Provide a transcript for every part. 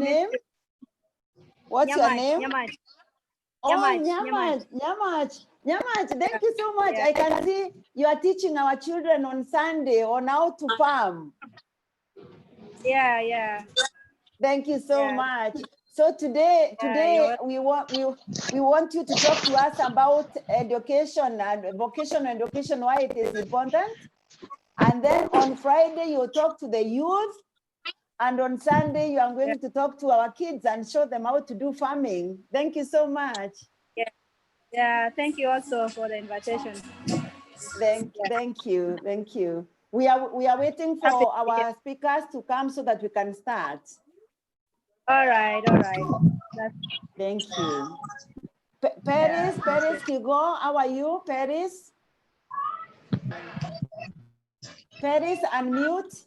name? What's your name? Nyamaj. Oh, Nyamaj. Thank you so much. Yeah. I can see you are teaching our children on Sunday on how to farm. Yeah. Thank you so much. So today we want you to talk to us about education and vocational education, why it is important. And then on Friday, you'll talk to the youth. And on Sunday, you are going to talk to our kids and show them how to do farming. Thank you so much. Yeah, thank you also for the invitation. Thank you. We are waiting for our speakers to come so that we can start. All right. Thank you. Paris Kigo, how are you, Paris? Paris, unmute.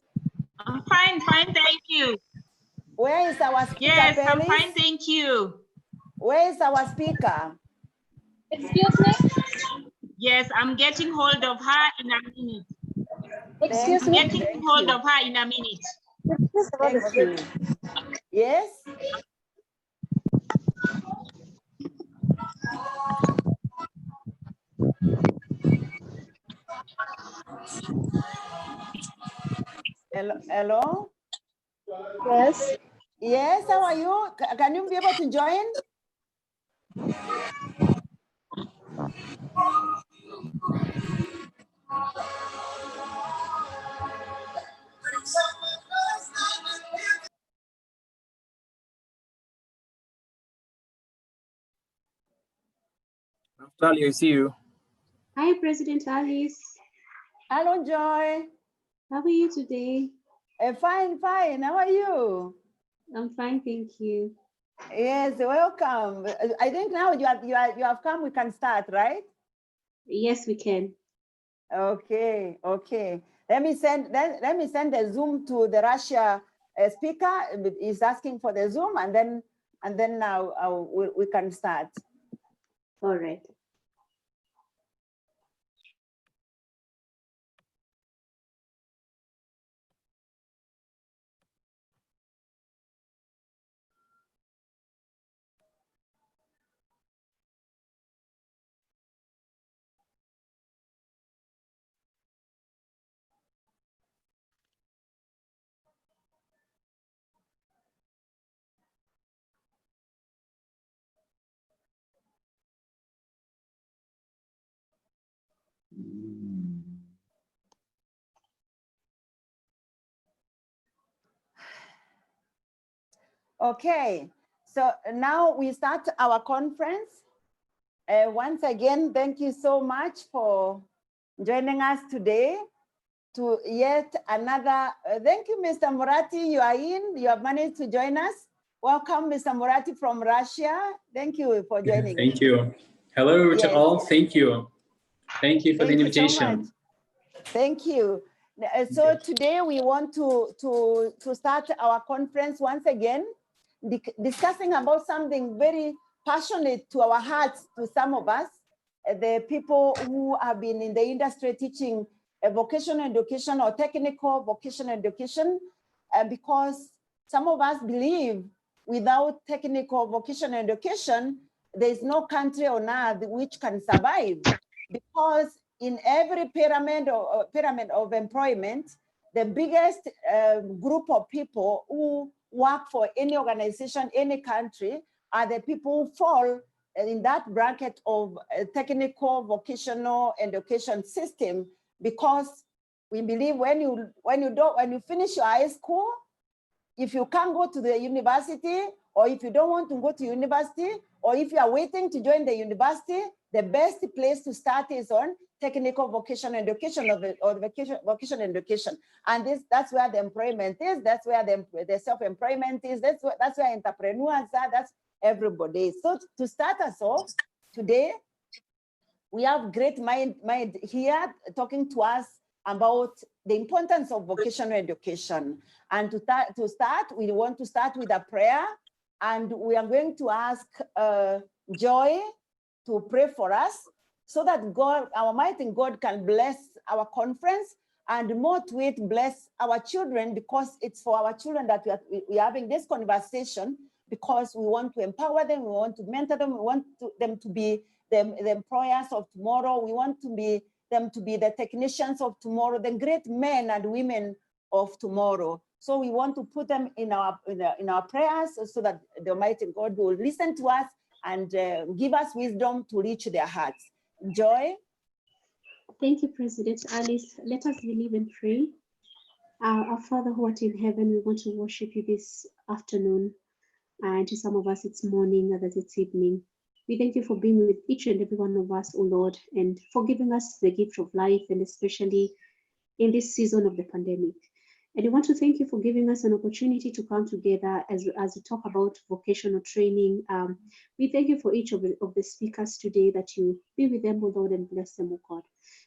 I'm fine, thank you. Where is our speaker, Yes, Paris? I'm fine, thank you. Where is our speaker? Excuse me? Yes, I'm getting hold of her in a minute. Excuse me? Getting hold of her in a minute. Thank you. Yes? Hello? Yes. Yes, how are you? Can you be able to join? I see you. Hi, President Alice. Hello, Joy. How are you today? Fine. How are you? I'm fine, thank you. Yes, welcome. I think now you have come. We can start, right? Yes, we can. Okay. Let me send the Zoom to the Russia speaker. Is asking for the Zoom, and then now we can start. All right. Okay, so now we start our conference. Once again, thank you so much for joining us today to yet another. Thank you, Mr. Murati. You are in. You have managed to join us. Welcome, Mr. Murati from Russia. Thank you for joining. Thank you. Hello to all. Thank you. Thank you for the invitation. Thank you. So today we want to start our conference once again, discussing about something very passionate to our hearts, to some of us, the people who have been in the industry teaching vocational education or technical vocational education, because some of us believe without technical vocational education, there is no country on earth which can survive, because in every pyramid of employment, the biggest group of people who work for any organization, any country, are the people who fall in that bracket of technical vocational education system, because we believe when you finish your high school, if you can't go to the university, or if you don't want to go to university, or if you are waiting to join the university, the best place to start is on technical vocational education or vocational education. And that's where the employment is, that's where the self-employment is, that's where entrepreneurs are, that's everybody. So to start us off today, we have great mind here talking to us about the importance of vocational education. And to start, we want to start with a prayer, and we are going to ask Joy to pray for us so that God, our mighty God, can bless our conference and more to it, bless our children, because it's for our children that we are having this conversation, because we want to empower them, we want to mentor them, we want them to be the employers of tomorrow, we want them to be the technicians of tomorrow, the great men and women of tomorrow. So we want to put them in our prayers so that the Almighty God will listen to us and give us wisdom to reach their hearts. Joy. Thank you, President Alice. Let us believe and pray. Our Father who art in heaven, we want to worship you this afternoon. And to some of us, it's morning, others it's evening. We thank you for being with each and every one of us, O Lord, and for giving us the gift of life, and especially in this season of the pandemic. And we want to thank you for giving us an opportunity to come together as we talk about vocational training. We thank you for each of the speakers today, that you be with them, O Lord, and bless them, O God.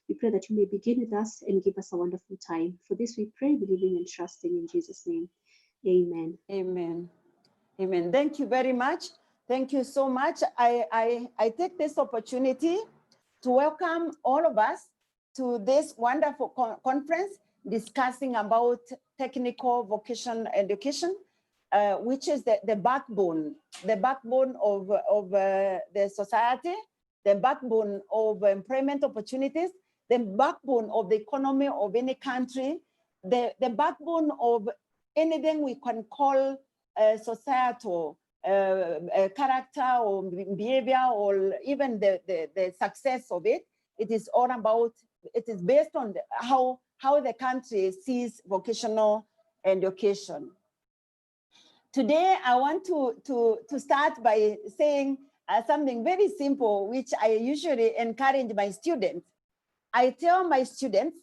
We pray that you may begin with us and give us a wonderful time. For this we pray, believing and trusting in Jesus' name. Amen. Amen. Amen. Thank you very much. Thank you so much. I take this opportunity to welcome all of us to this wonderful conference discussing about technical vocational education, which is the backbone of the society, the backbone of employment opportunities, the backbone of the economy of any country, the backbone of anything we can call societal character or behavior, or even the success of it. It is all about, it is based on how the country sees vocational education. Today, I want to start by saying something very simple, which I usually encourage my students. I tell my students,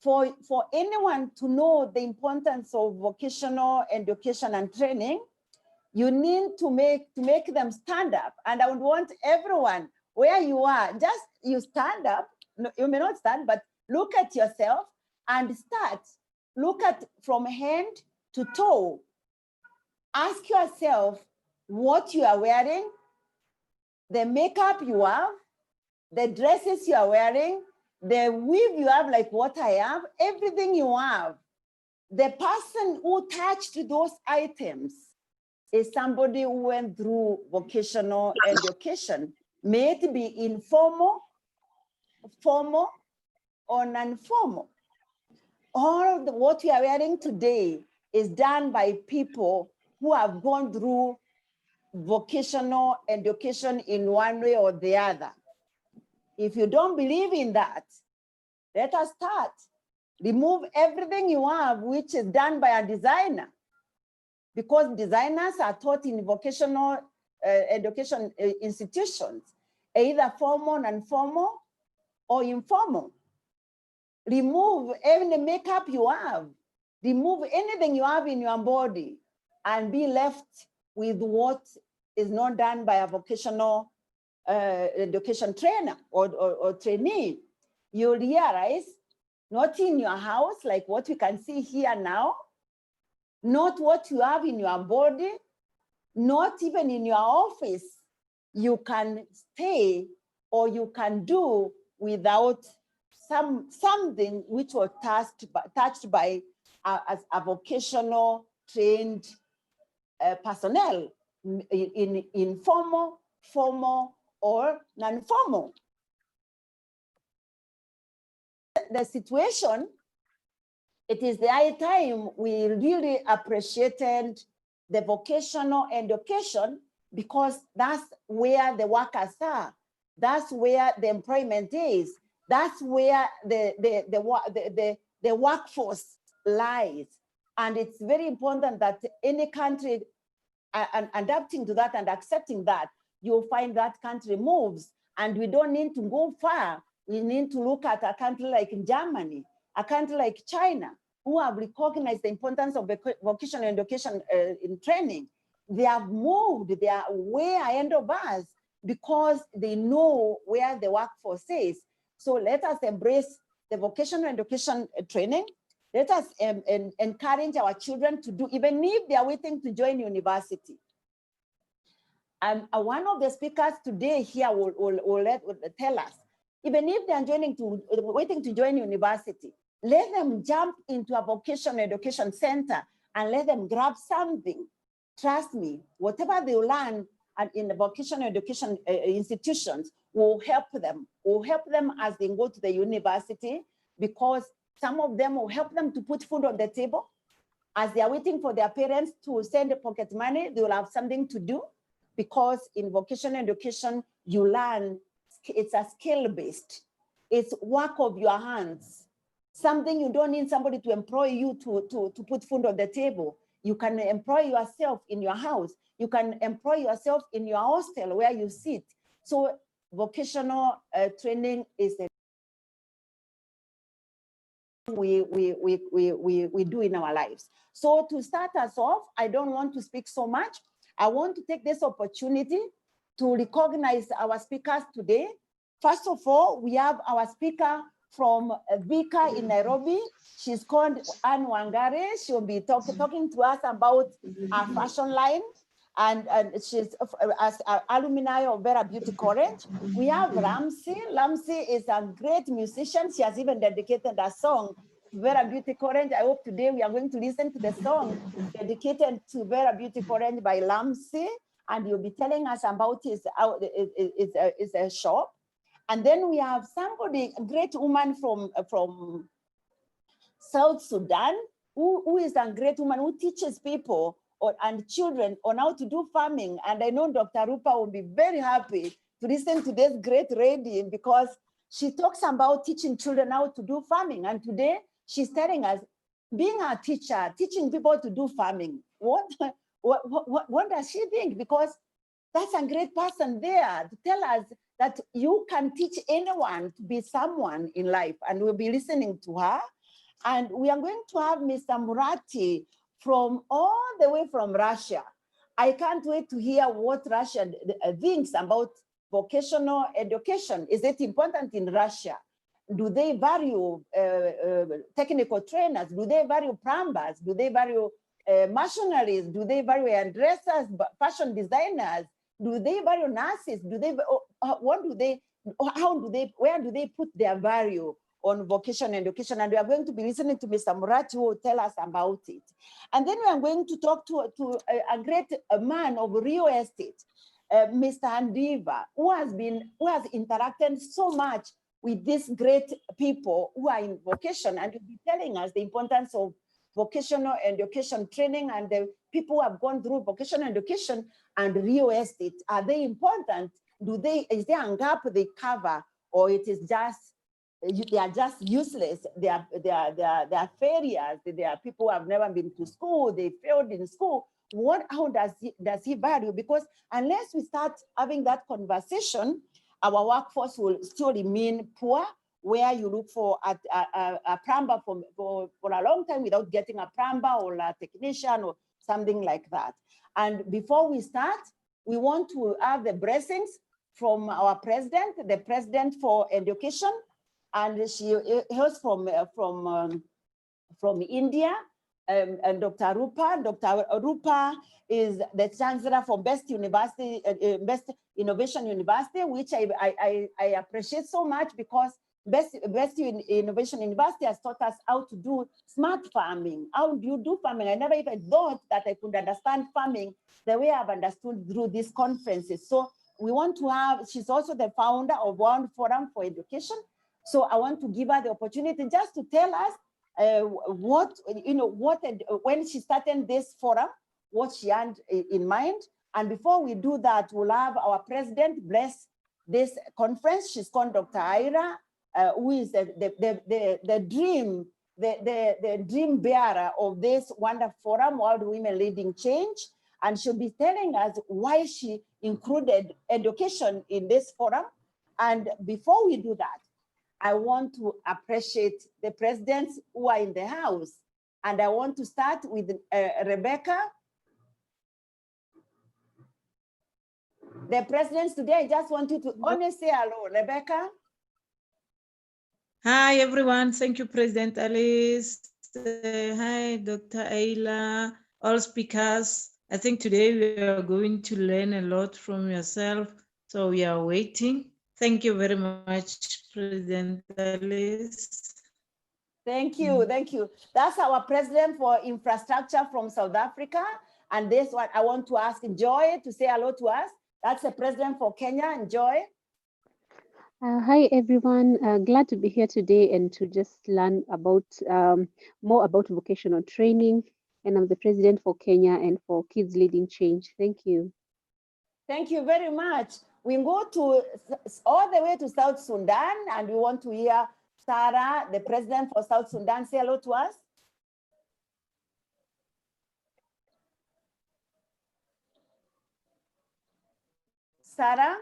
for anyone to know the importance of vocational education and training, you need to make them stand up. And I would want everyone, where you are, just you stand up. No, you may not stand, but look at yourself and start. Look at from hand to toe. Ask yourself what you are wearing, the makeup you have, the dresses you are wearing, the weave you have, like what I have, everything you have. The person who touched those items is somebody who went through vocational education. May it be informal, formal, or non-formal. All of what we are wearing today is done by people who have gone through vocational education in one way or the other. If you don't believe in that, let us start. Remove everything you have, which is done by a designer, because designers are taught in vocational education institutions, either formal, non-formal, or informal. Remove any makeup you have, remove anything you have in your body, and be left with what is not done by a vocational education trainer or trainee. You'll realize, not in your house, like what we can see here now, not what you have in your body, not even in your office, you can stay or you can do without something which was touched by a vocational trained personnel in informal, formal, or non-formal. The situation, it is the high time we really appreciated the vocational education, because that's where the workers are. That's where the employment is. That's where the workforce lies. And it's very important that any country adapting to that and accepting that, you'll find that country moves. And we don't need to go far. We need to look at a country like Germany, a country like China, who have recognized the importance of vocational education in training. They have moved, they are way ahead of us because they know where the workforce is. So let us embrace the vocational education training. Let us encourage our children to do, even if they are waiting to join university. One of the speakers today here will tell us, even if they are waiting to join university, let them jump into a vocational education center and let them grab something. Trust me, whatever they learn in the vocational education institutions will help them as they go to the university, because some of them will help them to put food on the table. As they are waiting for their parents to send pocket money, they will have something to do, because in vocational education, you learn, it's a skill-based. It's work of your hands. Something you don't need somebody to employ you to put food on the table. You can employ yourself in your house. You can employ yourself in your hostel where you sit. So vocational training is a we do in our lives. So to start us off, I don't want to speak so much. I want to take this opportunity to recognize our speakers today. First of all, we have our speaker from Vika in Nairobi. She's called Anne Wangare. She'll be talking to us about our fashion line. And she's as alumni of Vera Beauty College. We have Ramsay. Ramsay is a great musician. She has even dedicated a song to Vera Beauty College. I hope today we are going to listen to the song dedicated to Vera Beauty College by Ramsay, and you'll be telling us about his shop. And then we have somebody, a great woman from South Sudan, who is a great woman who teaches people and children on how to do farming. And I know Dr. Rupa will be very happy to listen to this great lady, because she talks about teaching children how to do farming. And today she's telling us, being a teacher, teaching people to do farming, what does she think? Because that's a great person there to tell us that you can teach anyone to be someone in life. And we'll be listening to her. And we are going to have Mr. Murat from all the way from Russia. I can't wait to hear what Russia thinks about vocational education. Is it important in Russia? Do they value technical trainers? Do they value plumbers? Do they value machineries? Do they value hairdressers, fashion designers? Do they value nurses? Do they, where do they put their value on vocational education? And we are going to be listening to Mr. Murat, who will tell us about it. And then we are going to talk to a great man of real estate, Mr. Adiva, who has interacted so much with these great people who are in vocation, and will be telling us the importance of vocational education training and the people who have gone through vocational education and real estate. Are they important? Is there a gap they cover, or it is just, they are just useless? They are failures. They are people who have never been to school. They failed in school. How does he value? Because unless we start having that conversation, our workforce will still remain poor, where you look for a plumber for a long time without getting a plumber or a technician or something like that. And before we start, we want to have the blessings from our president, the president for education, and she hails from India, and Dr. Rupa. Dr. Rupa is the Chancellor for Best University, Best Innovation University, which I appreciate so much, because Best Innovation University has taught us how to do smart farming. How do you do farming? I never even thought that I could understand farming the way I've understood through these conferences. So we want to have, she's also the founder of World Forum for Education. So I want to give her the opportunity just to tell us when she started this forum, what she had in mind. And before we do that, we'll have our president bless this conference. She's called Dr. Ayla, who is the dream bearer of this wonderful forum, World Women Leading Change. And she'll be telling us why she included education in this forum. And before we do that, I want to appreciate the presidents who are in the house. And I want to start with Rebecca. The presidents today, I just want you to only say hello. Rebecca. Hi, everyone. Thank you, President Alice. Hi, Dr. Ayla, all speakers. I think today we are going to learn a lot from yourself. So we are waiting. Thank you very much, President Alice. Thank you, thank you. That's our president for infrastructure from South Africa. And this one, I want to ask Joy to say hello to us. That's the president for Kenya, and Joy. Hi, everyone. Glad to be here today and to just learn about more about vocational training. And I'm the president for Kenya and for Kids Leading Change. Thank you. Thank you very much. We go to all the way to South Sudan, and we want to hear Sarah, the president for South Sudan, say hello to us. Sarah?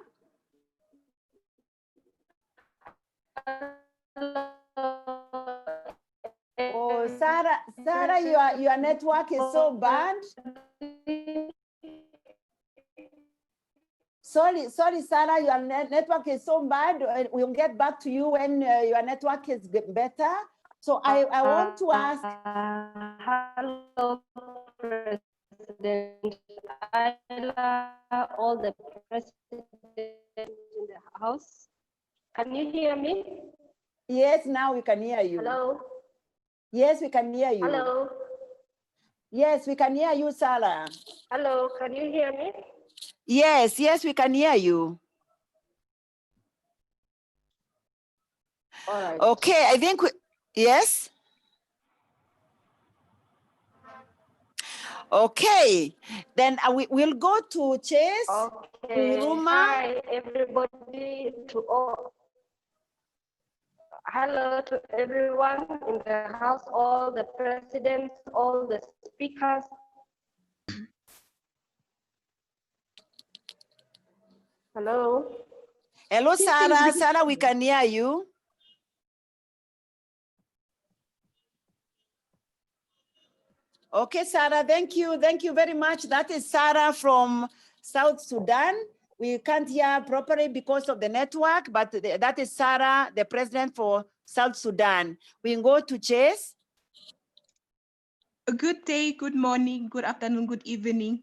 Oh, Sarah, your network is so bad. Sorry, Sarah, your network is so bad. We'll get back to you when your network is better. So I want to ask. Hello, President Ayla, all the presidents in the house. Can you hear me? Yes, now we can hear you. Hello? Yes, we can hear you. Hello? Yes, we can hear you, Sarah. Hello, can you hear me? Yes, we can hear you. All right. Okay, I think, yes. Okay, then we'll go to Chase. Okay. Hi, everybody, to all. Hello to everyone in the house, all the presidents, all the speakers. Hello. Hello, Sarah. Sarah, we can hear you. Okay, Sarah, thank you. Thank you very much. That is Sarah from South Sudan. We can't hear properly because of the network, but that is Sarah, the president for South Sudan. We can go to Chase. A good day, good morning, good afternoon, good evening.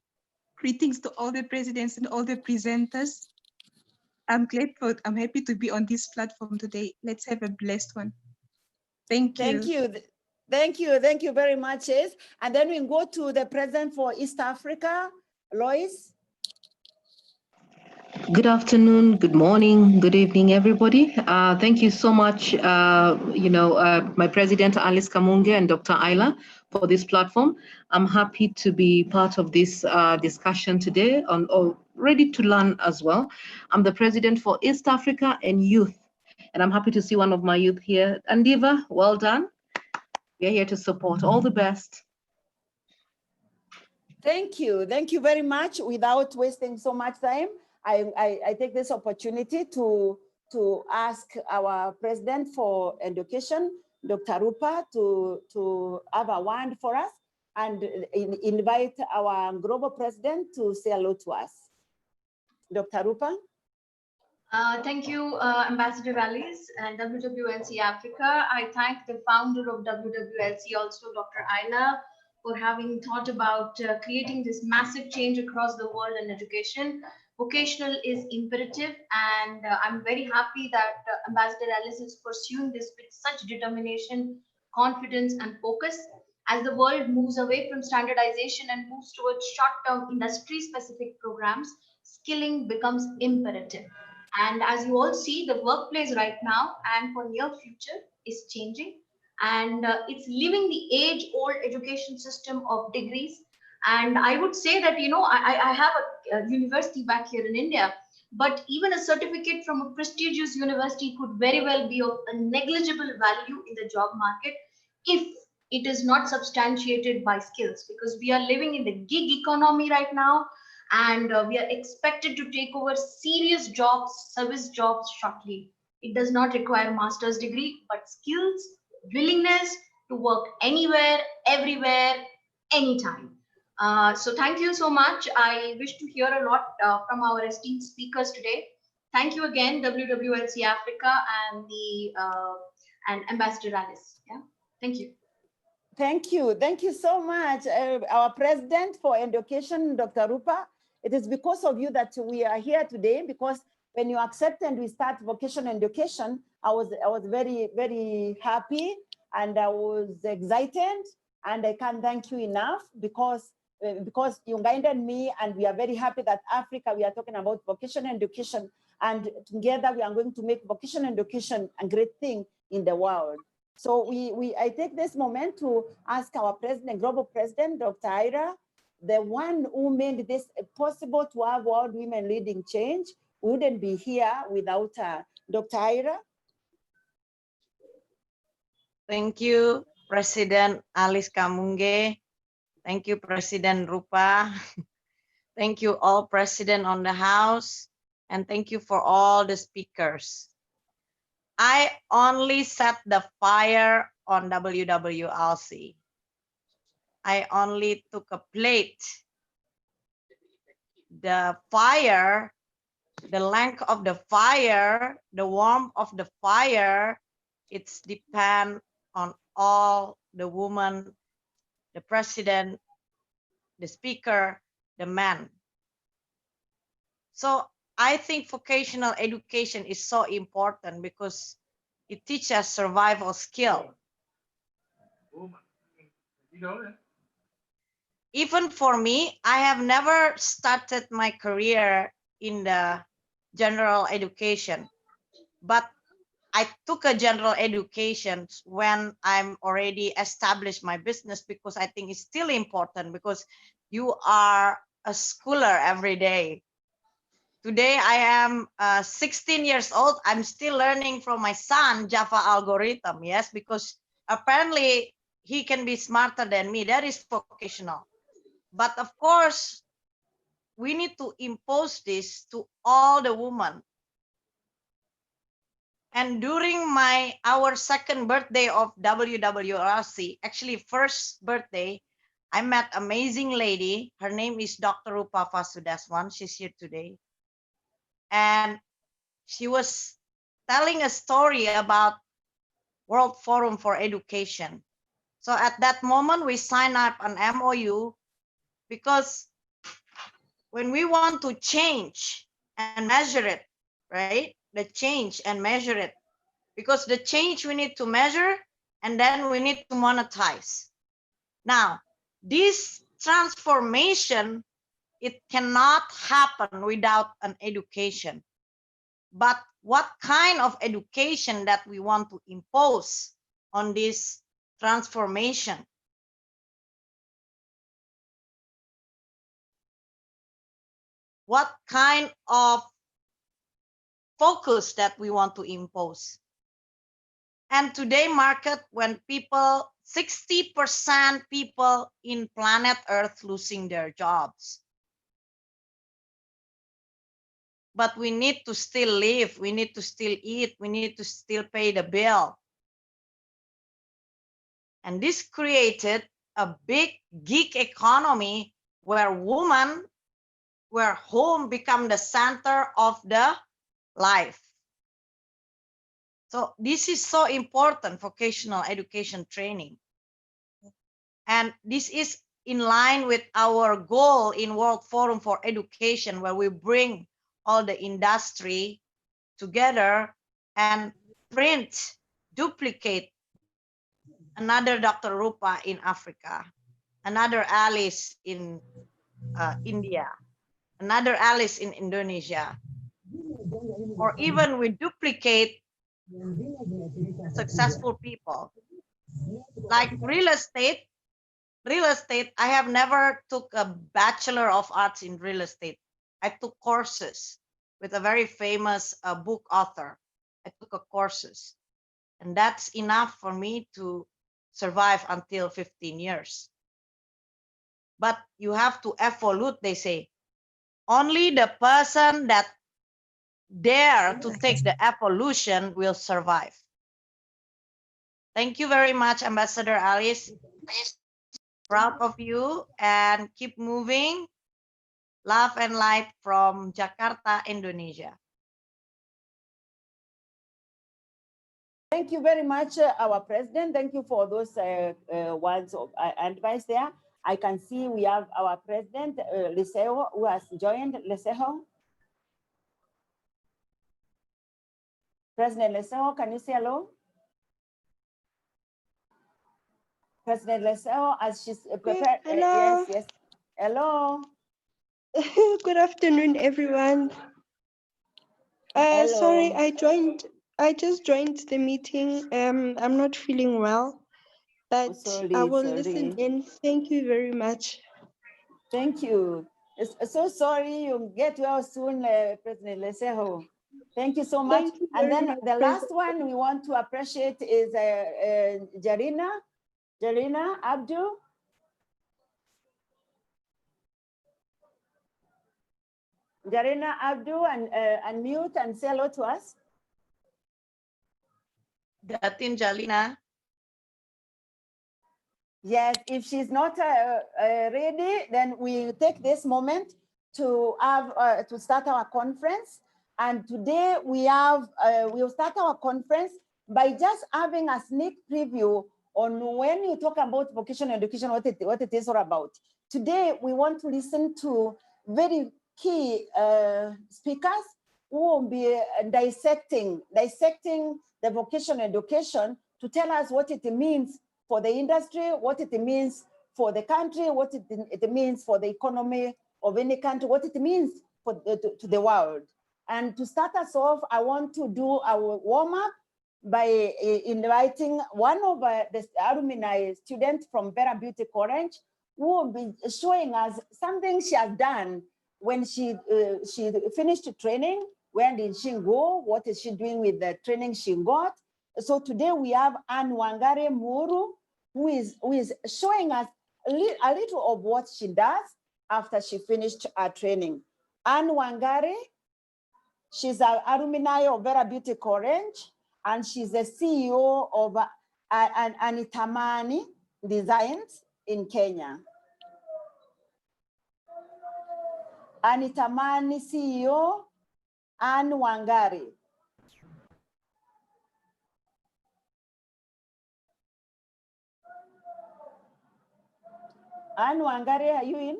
Greetings to all the presidents and all the presenters. I'm happy to be on this platform today. Let's have a blessed one. Thank you. Thank you. Thank you very much, Chase. And then we go to the president for East Africa, Lois. Good afternoon, good morning, good evening, everybody. Thank you so much, my President Alice Kamunge and Dr. Ayla for this platform. I'm happy to be part of this discussion today or ready to learn as well. I'm the President for East Africa and Youth, and I'm happy to see one of my youth here. Adiva, well done. We're here to support. All the best. Thank you very much. Without wasting so much time, I take this opportunity to ask our president for education, Dr. Rupa, to have a word for us and invite our global president to say hello to us. Dr. Rupa. Thank you, Ambassador Alice and WWLC Africa. I thank the founder of WWLC, also Dr. Ayla, for having thought about creating this massive change across the world in education. Vocational is imperative, and I'm very happy that Ambassador Alice is pursuing this with such determination, confidence, and focus. As the world moves away from standardization and moves towards short-term industry-specific programs, skilling becomes imperative. And as you all see, the workplace right now and for near future is changing. And it's leaving the age-old education system of degrees. And I would say that, I have a university back here in India, but even a certificate from a prestigious university could very well be of a negligible value in the job market if it is not substantiated by skills, because we are living in the gig economy right now, and we are expected to take over serious jobs, service jobs shortly. It does not require a master's degree, but skills, willingness to work anywhere, everywhere, anytime. So thank you so much. I wish to hear a lot from our esteemed speakers today. Thank you again, WWLC Africa and Ambassador Alice. Yeah, thank you. Thank you so much, our president for education, Dr. Rupa. It is because of you that we are here today, because when you accepted we start vocational education, I was very, very happy. and I was excited, and I can't thank you enough because you guided me, and we are very happy that Africa, we are talking about vocational education, and together we are going to make vocational education a great thing in the world. So I take this moment to ask our president, global president, Dr. Ayla, the one who made this possible to have world women leading change. We wouldn't be here without Dr. Ayla. Thank you, President Alice Kamunge. Thank you, President Rupa. Thank you all President on the House. And thank you for all the speakers. I only set the fire on WWLC. I only took a plate. The fire, the length of the fire, the warmth of the fire, it's depend on all the women, the president, the speaker, the man. So I think vocational education is so important because it teaches survival skill. Even for me, I have never started my career in the general education, but I took a general education when I'm already established my business because I think it's still important because you are a schooler every day. Today I am 16 years old. I'm still learning from my son Java algorithm, yes, because apparently he can be smarter than me. That is vocational. But of course, we need to impose this to all the women. And during our second birthday of WWLC, actually first birthday, I met an amazing lady. Her name is Dr. Rupa Vasudevan. She's here today. And she was telling a story about World Forum for Education. So at that moment, we signed up an MOU because when we want to change and measure it, right? The change and measure it. Because the change we need to measure and then we need to monetize. Now, this transformation, it cannot happen without an education. But what kind of education that we want to impose on this transformation? What kind of focus that we want to impose? And today market, when people, 60% people in planet Earth losing their jobs. But we need to still live, we need to still eat, we need to still pay the bill. And this created a big gig economy where women, where home become the center of the life. So this is so important, vocational education training. And this is in line with our goal in World Forum for Education, where we bring all the industry together and print, duplicate another Dr. Rupa in Africa, another Alice in India, another Alice in Indonesia, or even we duplicate successful people. Like real estate, I have never took a Bachelor of Arts in real estate. I took courses with a very famous book author. I took courses, and that's enough for me to survive until 15 years. But you have to evolve, they say. Only the person that dare to take the evolution will survive. Thank you very much, Ambassador Alice. Proud of you and keep moving. Love and light from Jakarta, Indonesia. Thank you very much, our president. Thank you for those words of advice there. I can see we have our president, Liseo, who has joined. Liseo. President Liseo, can you say hello? President Leseo, as she's prepared. Hello. Yes. Hello. Good afternoon, everyone. Hello. Sorry, I just joined the meeting. I'm not feeling well, but Sorry, I will sorry. listen in. Thank you very much. Thank you. So sorry, you get well soon, President Leseho. Thank you so much. Thank you And very then much, the last President. one we want to appreciate is Jarina Abdul. Jarina Abdul, and unmute and say hello to us. Datin Jalina. Yes, if she's not ready, then we take this moment to have to start our conference. And today we have we'll start our conference by just having a sneak preview on when you talk about vocational education, what it is all about. Today we want to listen to very key speakers who will be dissecting the vocational education to tell us what it means for the industry, what it means for the country, what it means for the economy of any country, what it means for to the world. And to start us off, I want to do our warm-up by inviting one of the alumni students from Vera Beauty College, who will be showing us something she has done when she finished training. Where did she go? What is she doing with the training she got? So today we have Anne Wangare Muru, who is showing us a little of what she does after she finished her training. Anne Wangare, she's an alumni of Vera Beauty College, and she's the CEO of Anitamani Designs in Kenya. Anitamani CEO, Anne Wangare. Anne Wangare, are you in?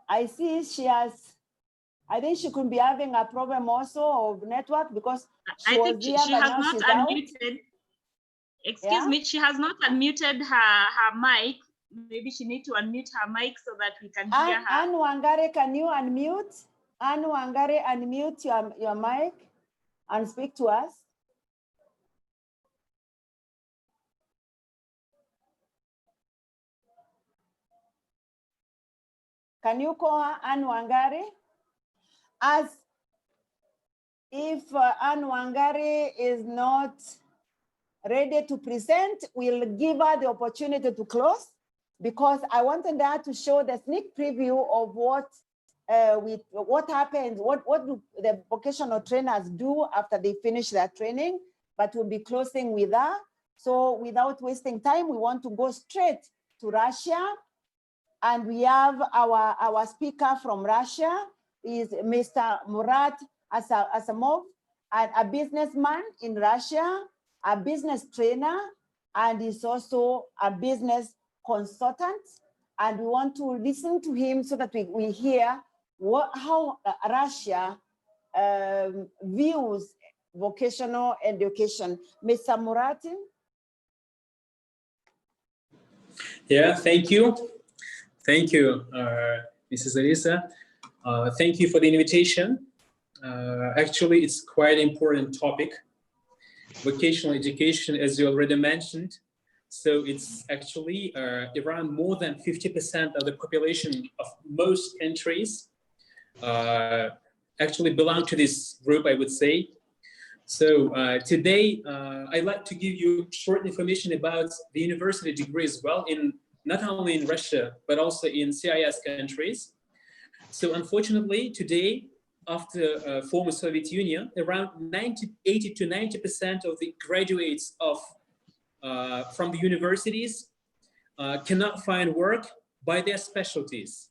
I see she has, I think she could be having a problem also of network because she was here, she but has now not she's unmuted. out. Excuse me, she has not unmuted her mic. Maybe she needs to unmute her mic so that we can hear her. Anne Wangare, can you unmute? Anne Wangare, unmute your mic and speak to us. Can you call her Anne Wangare? As if Anne Wangare is not ready to present, we'll give her the opportunity to close, because I wanted her to show the sneak preview of what happens, what do the vocational trainers do after they finish their training, but we'll be closing with her. So without wasting time, we want to go straight to Russia. And we have our speaker from Russia is Mr. Murat Azamov, a businessman in Russia, a business trainer, and is also a business consultant. And we want to listen to him so that we hear how Russia views vocational education. Mr. Murat? Yeah, thank you. Thank you, Mrs. Elisa. Thank you for the invitation. Actually, it's quite an important topic. Vocational education, as you already mentioned. So it's actually around more than 50% of the population of most countries actually belong to this group, I would say. So today, I'd like to give you short information about the university degree as well, not only in Russia, but also in CIS countries. So unfortunately, today, after former Soviet Union, around 80 to 90% of the graduates from the universities cannot find work by their specialties.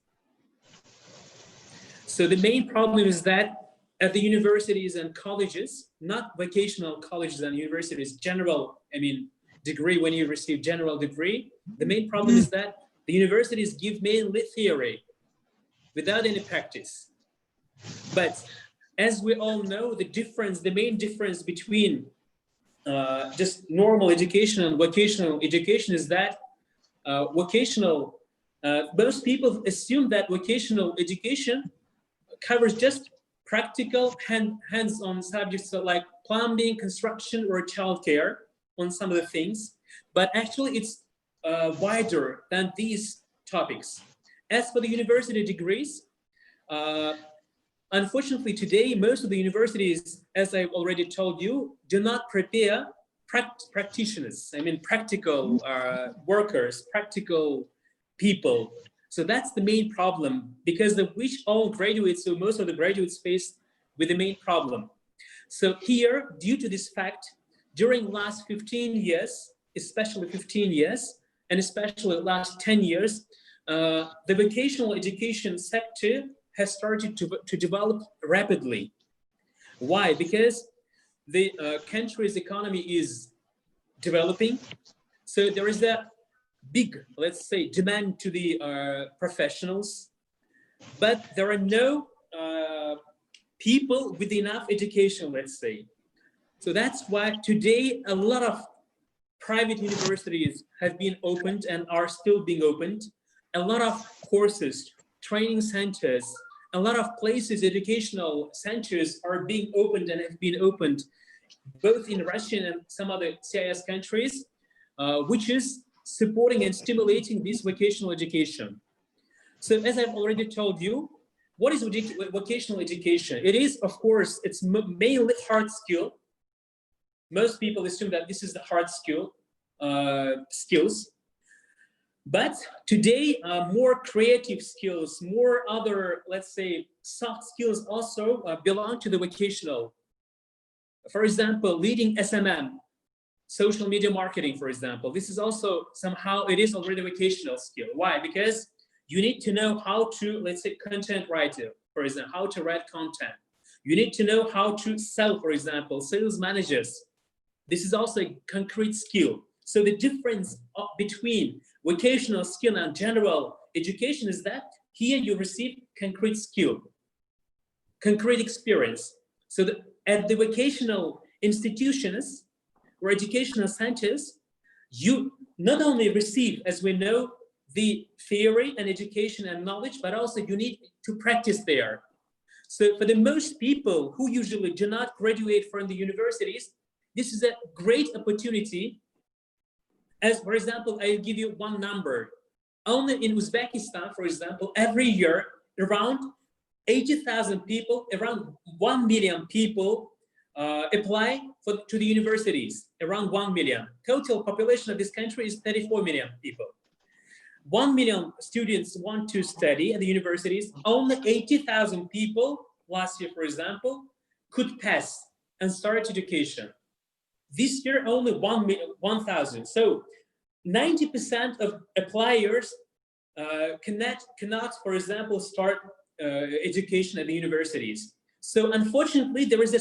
So the main problem is that at the universities and colleges, not vocational colleges and universities, general, degree, when you receive general degree, the main problem is that the universities give mainly theory without any practice. But as we all know, the main difference between just normal education and vocational education is that most people assume that vocational education covers just practical hands-on subjects like plumbing, construction, or childcare on some of the things, but actually it's wider than these topics. As for the university degrees, unfortunately today, most of the universities, as I've already told you, do not prepare practitioners, I mean practical workers, practical people. So that's the main problem, because of which all graduates, so most of the graduates face with the main problem. So here, due to this fact, during last 15 years, especially 15 years, and especially last 10 years, the vocational education sector has started to develop rapidly. Why? Because the country's economy is developing. So there is a big, let's say, demand to the professionals, but there are no people with enough education, let's say. So that's why today a lot of private universities have been opened and are still being opened. A lot of courses, training centers, a lot of places, educational centers are being opened and have been opened both in Russia and some other CIS countries, which is supporting and stimulating this vocational education. So as I've already told you, what is vocational education? It is, of course, it's mainly hard skill. Most people assume that this is the hard skills. But today, more creative skills, more other, let's say, soft skills also belong to the vocational. For example, leading SMM, social media marketing, for example. This is also somehow, it is already a vocational skill. Why? Because you need to know how to, let's say, content writer, for example, how to write content. You need to know how to sell, for example, sales managers. This is also a concrete skill. So the difference between vocational skill and general education is that here you receive concrete skill, concrete experience. So at the vocational institutions or educational centers, you not only receive, as we know, the theory and education and knowledge, but also you need to practice there. So for the most people who usually do not graduate from the universities, this is a great opportunity. As for example, I'll give you one number. Only in Uzbekistan, for example, every year, around 80,000 people, around 1 million people apply to the universities, around 1 million. Total population of this country is 34 million people. 1 million students want to study at the universities. Only 80,000 people last year, for example, could pass and start education. This year, only 1,000. So 90% of appliers cannot, for example, start education at the universities. So unfortunately, there is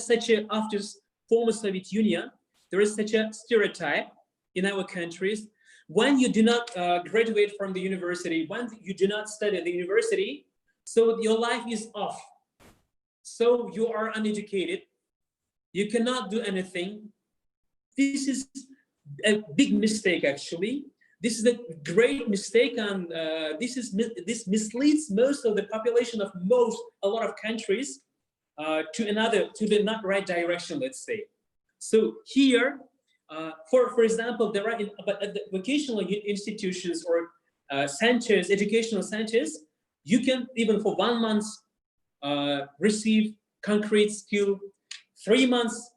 after former Soviet Union, there is such a stereotype in our countries. When you do not graduate from the university, when you do not study at the university, so your life is off. So you are uneducated. You cannot do anything. This is a big mistake, actually. This is a great mistake, and this misleads most of the population of a lot of countries to the not right direction, let's say. So here, for example, there are at the vocational institutions or centers, educational centers, you can even for 1 month receive concrete skill, 3 months,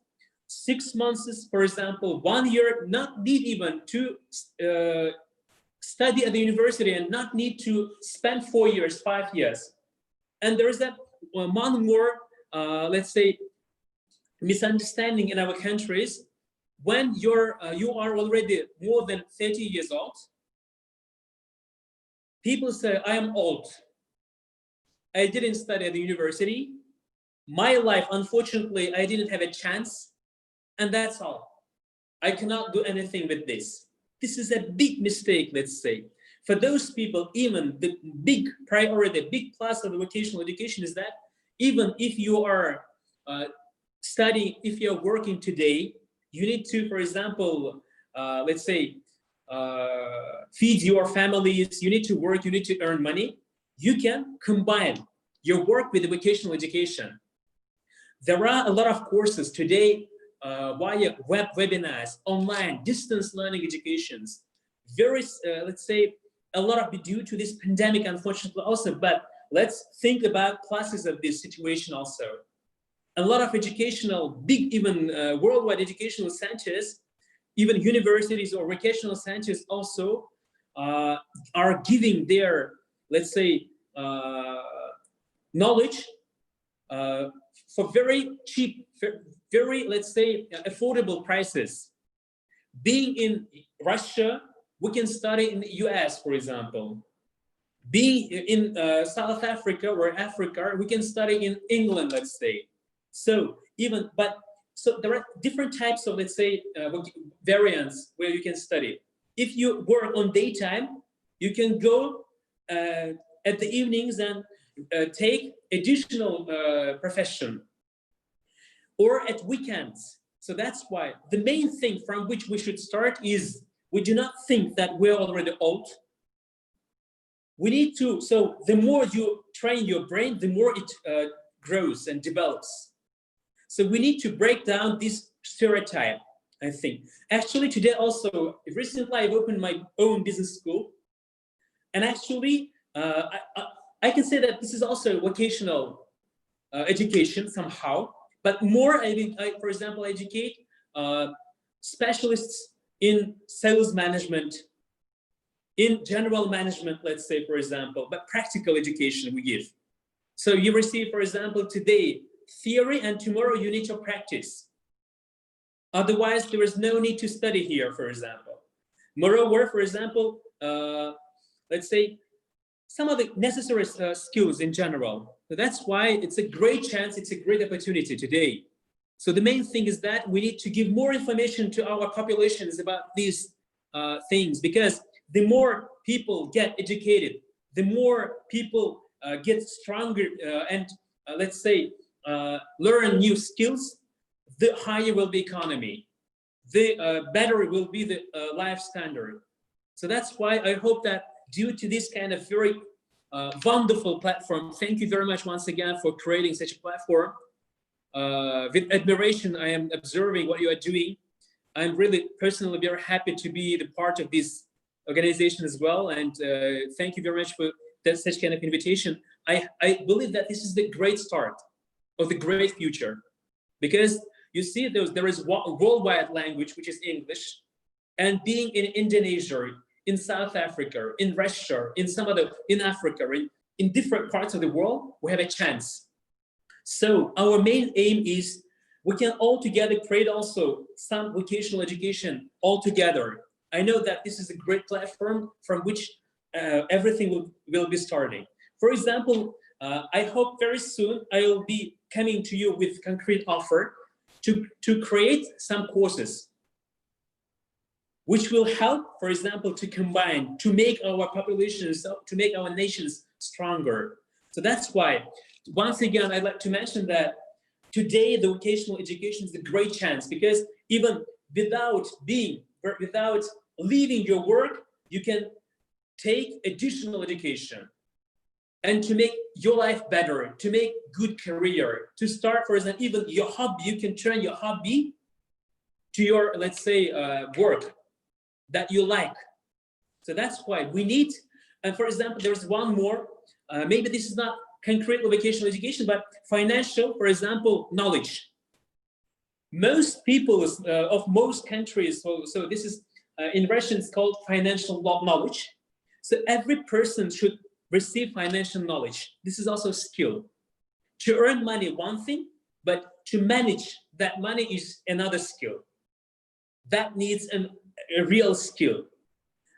6 months, for example, 1 year, not need even to study at the university and not need to spend 4 years, 5 years. And there is that one more, let's say, misunderstanding in our countries. When you are already more than 30 years old, people say, I am old. I didn't study at the university. My life, unfortunately, I didn't have a chance. And that's all. I cannot do anything with this. This is a big mistake, let's say. For those people, even the big priority, big plus of the vocational education is that even if you are studying, if you're working today, you need to, for example, let's say, feed your families, you need to work, you need to earn money, you can combine your work with the vocational education. There are a lot of courses today via web webinars, online, distance learning educations. Very, let's say, a lot of it due to this pandemic, unfortunately, also, but let's think about classes of this situation also. A lot of educational, big, even worldwide educational centers, even universities or vocational centers also are giving their, let's say, knowledge for very cheap, very, let's say, affordable prices. Being in Russia, we can study in the US, for example. Being in South Africa or Africa, we can study in England, let's say. So even, but so there are different types of, let's say, variants where you can study. If you work on daytime, you can go at the evenings and take additional profession, or at weekends. So that's why the main thing from which we should start is we do not think that we're already old. We need to, so the more you train your brain, the more it grows and develops. So we need to break down this stereotype, I think. Actually, today also, recently I've opened my own business school. And actually, I can say that this is also vocational education somehow, but more, for example, educate specialists in sales management, in general management, let's say, for example, but practical education we give. So you receive, for example, today, theory, and tomorrow you need to practice. Otherwise, there is no need to study here, for example. Moreover, for example, let's say, some of the necessary skills in general. So that's why it's a great chance, it's a great opportunity today. So the main thing is that we need to give more information to our populations about these things, because the more people get educated, the more people get stronger and let's say, learn new skills, the higher will be economy, the better will be the life standard. So that's why I hope that due to this kind of very wonderful platform, thank you very much once again for creating such a platform. With admiration, I am observing what you are doing. I'm really personally very happy to be the part of this organization as well. And thank you very much for that, such kind of invitation. I believe that this is the great start of the great future, because you see there is a worldwide language, which is English, and being in Indonesia, in South Africa, in Russia, in Africa, in different parts of the world, we have a chance. So our main aim is we can all together create also some vocational education all together. I know that this is a great platform from which everything will be starting. For example, I hope very soon I will be coming to you with concrete offer to create some courses which will help, for example, to combine, to make our populations, to make our nations stronger. So that's why, once again, I'd like to mention that today the vocational education is a great chance, because even without leaving your work, you can take additional education and to make your life better, to make good career, to start, for example, even your hobby, you can turn your hobby to your, let's say, work that you like. So that's why we need, and for example, there's one more, maybe this is not concrete vocational education, but financial, for example, knowledge. Most people of most countries, so this is, in Russian, it's called financial knowledge. So every person should receive financial knowledge. This is also a skill. To earn money, one thing, but to manage that money is another skill. That needs a real skill.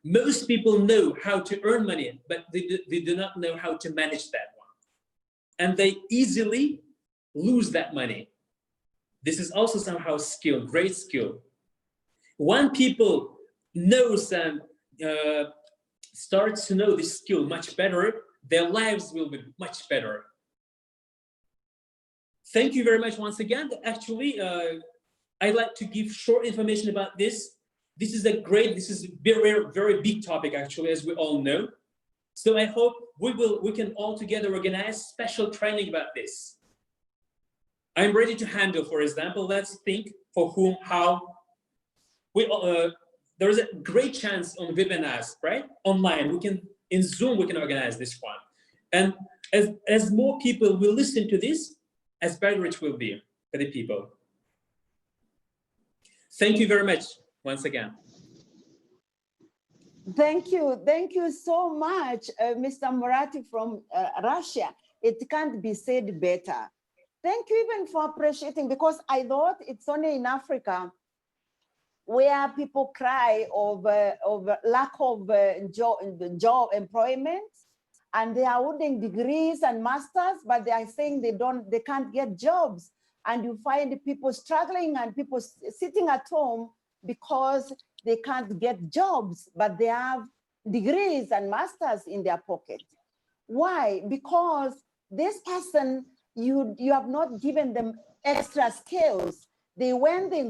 Most people know how to earn money, but they do not know how to manage that one. And they easily lose that money. This is also somehow skill, great skill. When people knows and starts to know this skill much better, their lives will be much better. Thank you very much once again. Actually, I'd like to give short information about this. This is a very, very big topic, actually, as we all know. So I hope we can all together organize special training about this. I'm ready to handle, for example, let's think for whom, how. There is a great chance on webinars, right? Online, in Zoom, we can organize this one. And as more people will listen to this, as better it will be for the people. Thank you very much once again. Thank you so much, Mr. Murat from Russia. It can't be said better. Thank you even for appreciating, because I thought it's only in Africa where people cry over lack of job employment, and they are holding degrees and masters, but they are saying they can't get jobs. And you find people struggling and people sitting at home because they can't get jobs, but they have degrees and masters in their pocket. Why? Because this person, you have not given them extra skills. They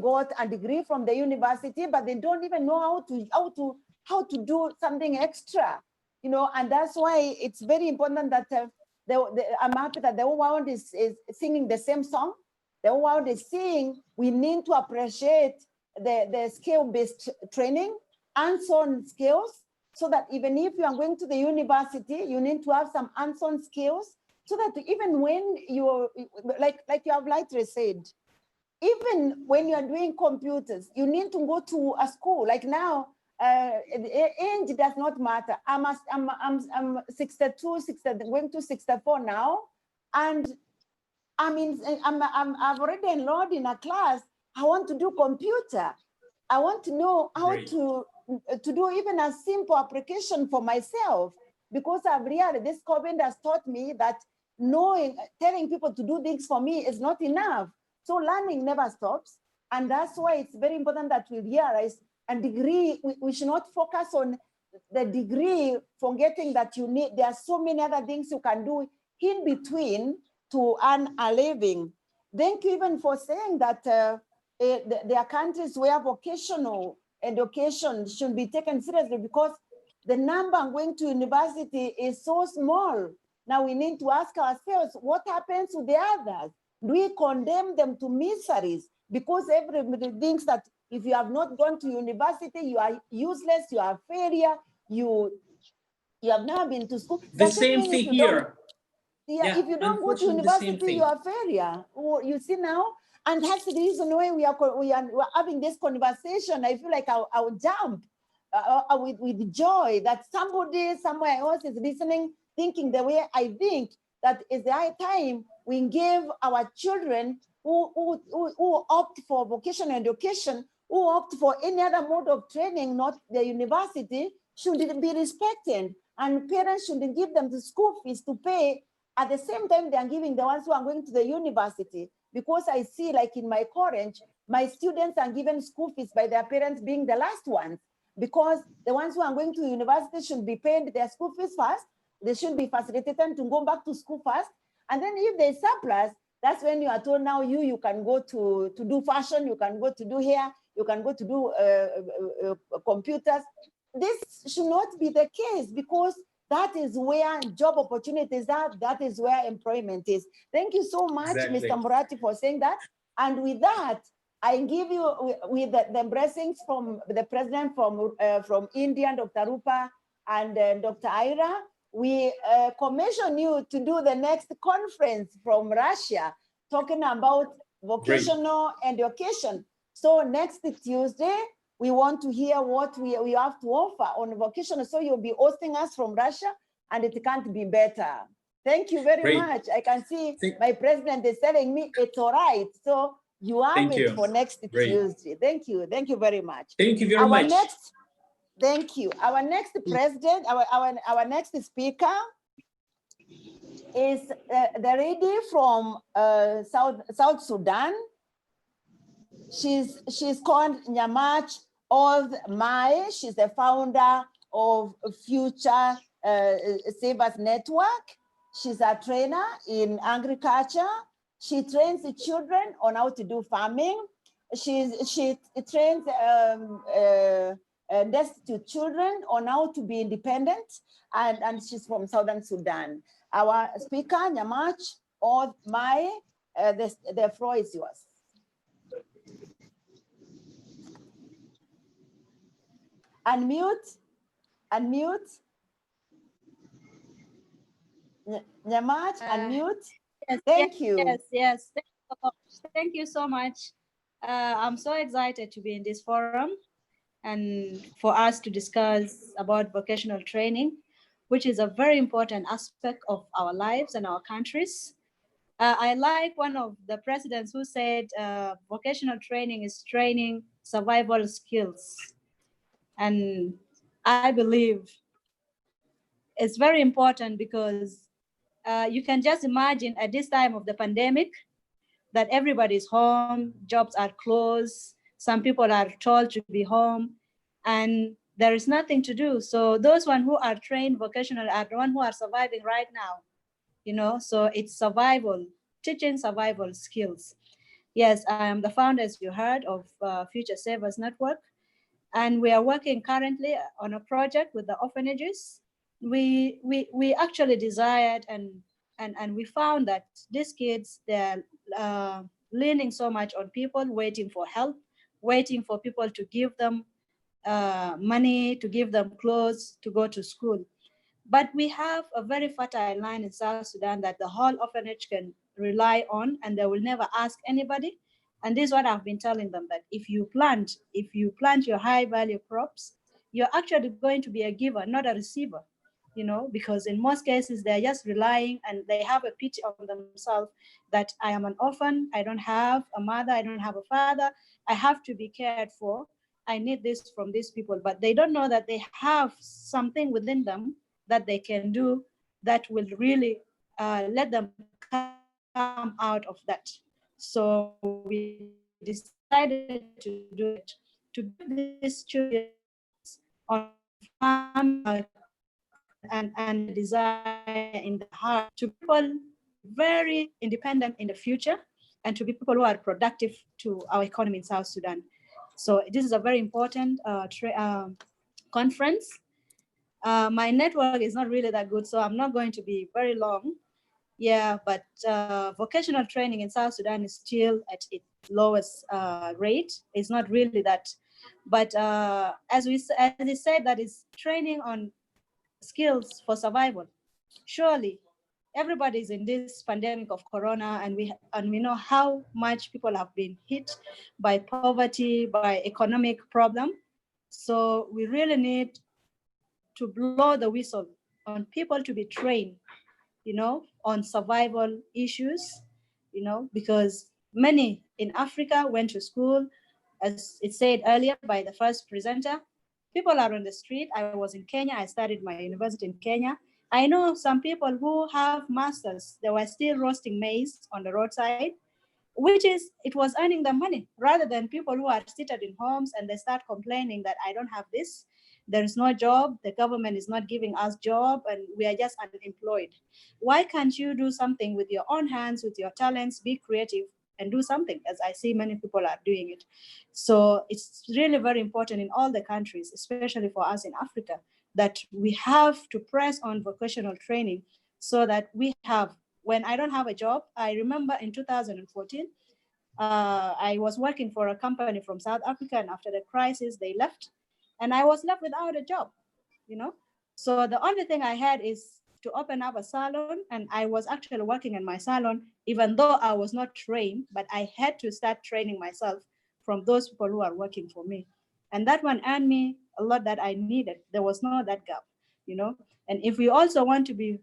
got a degree from the university, but they don't even know how to do something extra, you know. And that's why it's very important that I'm happy that the whole world is singing the same song. The whole world is saying we need to appreciate the skill-based training, hands-on skills, so that even if you are going to the university, you need to have some hands-on skills, so that even when you, like you have lightly said, even when you are doing computers, you need to go to a school. Like now, age does not matter. I'm 62, going to 64 now, and I've already enrolled in a class. I want to do computer. I want to know how to do even a simple application for myself, because I've realized this COVID has taught me that telling people to do things for me is not enough. So learning never stops. And that's why it's very important that we realize a degree, we should not focus on the degree, forgetting that there are so many other things you can do in between to earn a living. Thank you even for saying that there are countries where vocational education should be taken seriously, because the number going to university is so small. Now we need to ask ourselves, what happens to the others? Do we condemn them to miseries? Because everybody thinks that if you have not gone to university, you are useless, you are a failure, you have never been to school. The same thing here. If you don't go to university, you are a failure. You see now, and that's the reason why we are having this conversation. I feel like I'll jump with joy that somebody somewhere else is listening, thinking the way I think, that is the high time we give our children who opt for vocational education, who opt for any other mode of training, not the university, should be respected. And parents shouldn't give them the school fees to pay. At the same time, they are giving the ones who are going to the university. Because I see, like in my college, my students are given school fees by their parents being the last ones. Because the ones who are going to university should be paid their school fees first. They should be facilitated to go back to school first. And then if there's surplus, that's when you are told now you can go to do fashion, you can go to do hair, you can go to do computers. This should not be the case, because that is where job opportunities are, that is where employment is. Thank you so much, Exactly. Mr. Murati, for saying that. And with that, I give you with the blessings from the president from India, Dr. Rupa, and Dr. Ayla. We commission you to do the next conference from Russia, talking about vocational education. So next Tuesday, we want to hear what we have to offer on vocational. So you'll be hosting us from Russia, and it can't be better. Thank you very much. I can see my president is telling me it's all right. So you have it for next Tuesday. Thank you. Thank you very much. Thank you very much. Thank you. Our next president, our next speaker is the lady from South Sudan. She's called Nyamach Old Mai. She's the founder of Future Savers Network. She's a trainer in agriculture. She trains the children on how to do farming. she trains destitute children on how to be independent, and she's from Southern Sudan. Our speaker, Nyamach, or the floor is yours. Unmute. Nyamach, unmute. Yes, Thank you. Yes. Thank you so much. I'm so excited to be in this forum and for us to discuss about vocational training, which is a very important aspect of our lives and our countries. I like one of the presidents who said vocational training is training survival skills. And I believe it's very important because you can just imagine at this time of the pandemic that everybody's home, jobs are closed, some people are told to be home, and there is nothing to do. So those one who are trained vocational are the one who are surviving right now, you know, so it's survival, teaching survival skills. Yes, I am the founder, as you heard, of Future Savers Network, and we are working currently on a project with the orphanages. We actually desired and we found that these kids, they're leaning so much on people, waiting for help, waiting for people to give them money, to give them clothes, to go to school. But we have a very fertile land in South Sudan that the whole orphanage can rely on, and they will never ask anybody. And this is what I've been telling them, that if you plant your high value crops, you're actually going to be a giver, not a receiver, you know, because in most cases they're just relying and they have a pity on themselves that I am an orphan, I don't have a mother, I don't have a father, I have to be cared for, I need this from these people. But they don't know that they have something within them that they can do that will really let them come out of that. So we decided to do it, to give these children on farm and desire in the heart to people very independent in the future and to be people who are productive to our economy in South Sudan. So this is a very important conference. My network is not really that good, so I'm not going to be very long. Yeah, but vocational training in South Sudan is still at its lowest rate. It's not really that. But as we said, that is training on skills for survival. Surely, everybody is in this pandemic of corona, and we know how much people have been hit by poverty, by economic problem. So we really need to blow the whistle on people to be trained, you know, on survival issues, you know, because many in Africa went to school, as it said earlier by the first presenter. People are on the street. I was in Kenya. I studied my university in Kenya. I know some people who have masters. They were still roasting maize on the roadside, which is, it was earning them money rather than people who are seated in homes and they start complaining that I don't have this. There is no job. The government is not giving us job and we are just unemployed. Why can't you do something with your own hands, with your talents, be creative and do something, as I see many people are doing it. So it's really very important in all the countries, especially for us in Africa, that we have to press on vocational training so that we have, when I don't have a job, I remember in 2014, I was working for a company from South Africa, and after the crisis, they left, and I was left without a job, you know? So the only thing I had is to open up a salon, and I was actually working in my salon, even though I was not trained, but I had to start training myself from those people who are working for me. And that one earned me a lot that I needed. There was no that gap, you know? And if we also want to be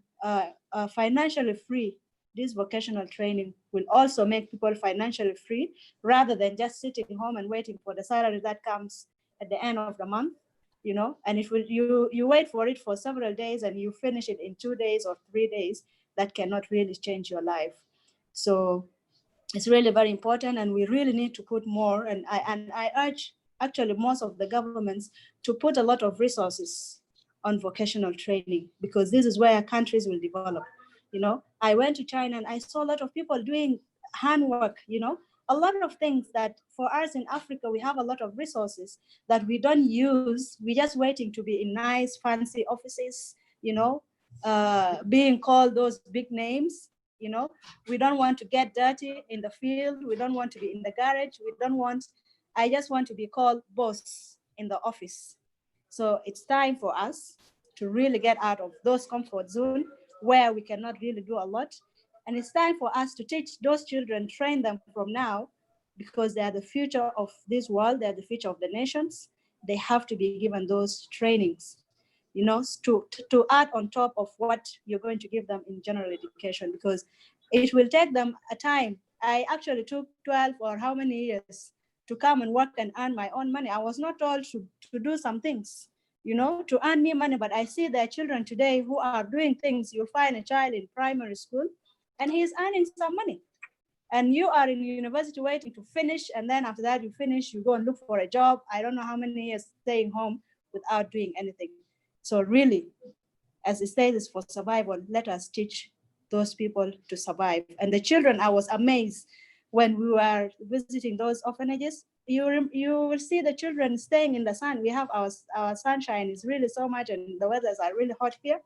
financially free, this vocational training will also make people financially free rather than just sitting home and waiting for the salary that comes at the end of the month, you know, and if you wait for it for several days and you finish it in 2 days or 3 days, that cannot really change your life. So it's really very important, and we really need to put more, and I urge actually most of the governments to put a lot of resources on vocational training, because this is where countries will develop. You know, I went to China and I saw a lot of people doing handwork, you know, a lot of things that for us in Africa, we have a lot of resources that we don't use. We're just waiting to be in nice, fancy offices, you know, being called those big names. You know, we don't want to get dirty in the field. We don't want to be in the garage. We don't want, I just want to be called boss in the office. So it's time for us to really get out of those comfort zones where we cannot really do a lot. And it's time for us to teach those children, train them from now, because they are the future of this world. They're the future of the nations. They have to be given those trainings, you know, to add on top of what you're going to give them in general education, because it will take them a time. I actually took 12 or how many years to come and work and earn my own money. I was not told to do some things, you know, to earn me money, but I see their children today who are doing things. You'll find a child in primary school and he's earning some money. And you are in university waiting to finish, and then after that you finish, you go and look for a job. I don't know how many years staying home without doing anything. So really, as it says, for survival, let us teach those people to survive. And the children, I was amazed when we were visiting those orphanages. You will see the children staying in the sun. We have our sunshine is really so much, and the weathers are really hot here.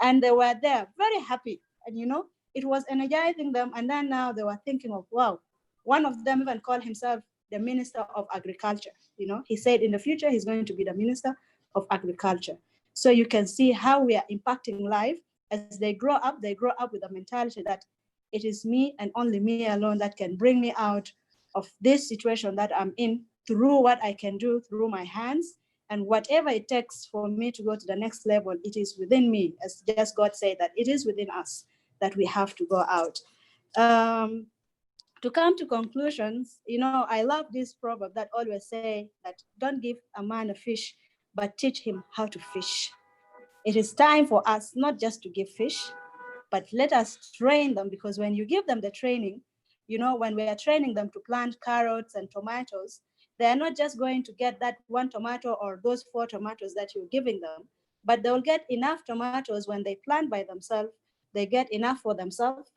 And they were there very happy. And you know, it was energizing them. And then now they were thinking of, wow, one of them even called himself the Minister of Agriculture. You know, he said in the future, he's going to be the Minister of Agriculture. So you can see how we are impacting life. As they grow up with a mentality that it is me and only me alone that can bring me out of this situation that I'm in through what I can do through my hands, and whatever it takes for me to go to the next level, it is within me. As just God said, that it is within us that we have to go out. To come to conclusions, you know, I love this proverb that always say that don't give a man a fish, but teach him how to fish. It is time for us not just to give fish, but let us train them, because when you give them the training, you know, when we are training them to plant carrots and tomatoes, they are not just going to get that one tomato or those 4 tomatoes that you're giving them, but they'll get enough tomatoes when they plant by themselves. They get enough for themselves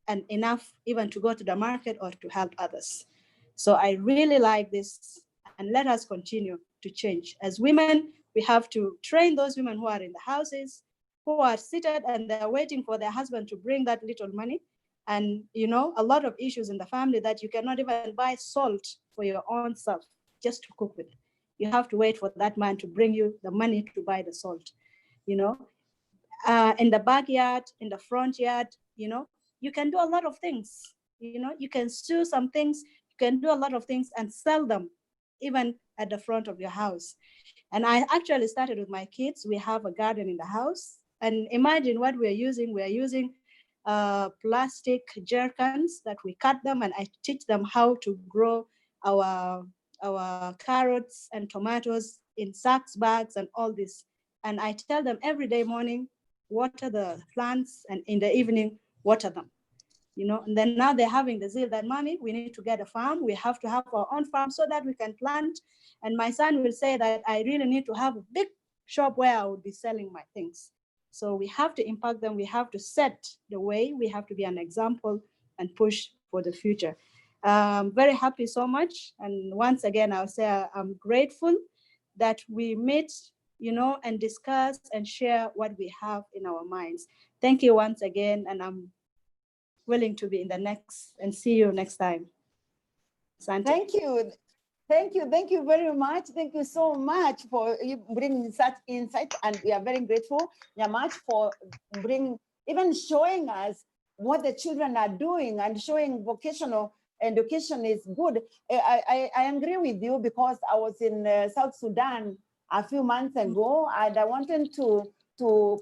and enough even to go to the market or to help others. So I really like this, and let us continue to change. As women, we have to train those women who are in the houses, who are seated and they're waiting for their husband to bring that little money. And you know, a lot of issues in the family that you cannot even buy salt for your own self just to cook with. You have to wait for that man to bring you the money to buy the salt, you know. In the backyard, in the front yard, you know, you can do a lot of things. You know, you can sew some things, you can do a lot of things and sell them even at the front of your house. And I actually started with my kids. We have a garden in the house, and imagine what we're using. We're using plastic jerrycans that we cut them, and I teach them how to grow our carrots and tomatoes in sacks, bags, and all this. And I tell them every day morning, water the plants, and in the evening, water them. You know, and then now they're having the zeal that, mommy, we need to get a farm. We have to have our own farm so that we can plant. And my son will say that I really need to have a big shop where I would be selling my things. So we have to impact them. We have to set the way. We have to be an example and push for the future. Very happy so much. And once again, I'll say I'm grateful that we meet, you know, and discuss and share what we have in our minds. Thank you once again. And I'm willing to be in the next, and see you next time. Santi. Thank you. Thank you. Thank you very much. Thank you so much for you bringing such insight, and we are very grateful, Nyamach, for bringing, even showing us what the children are doing and showing vocational education is good. I agree with you, because I was in South Sudan a few months ago, and I wanted to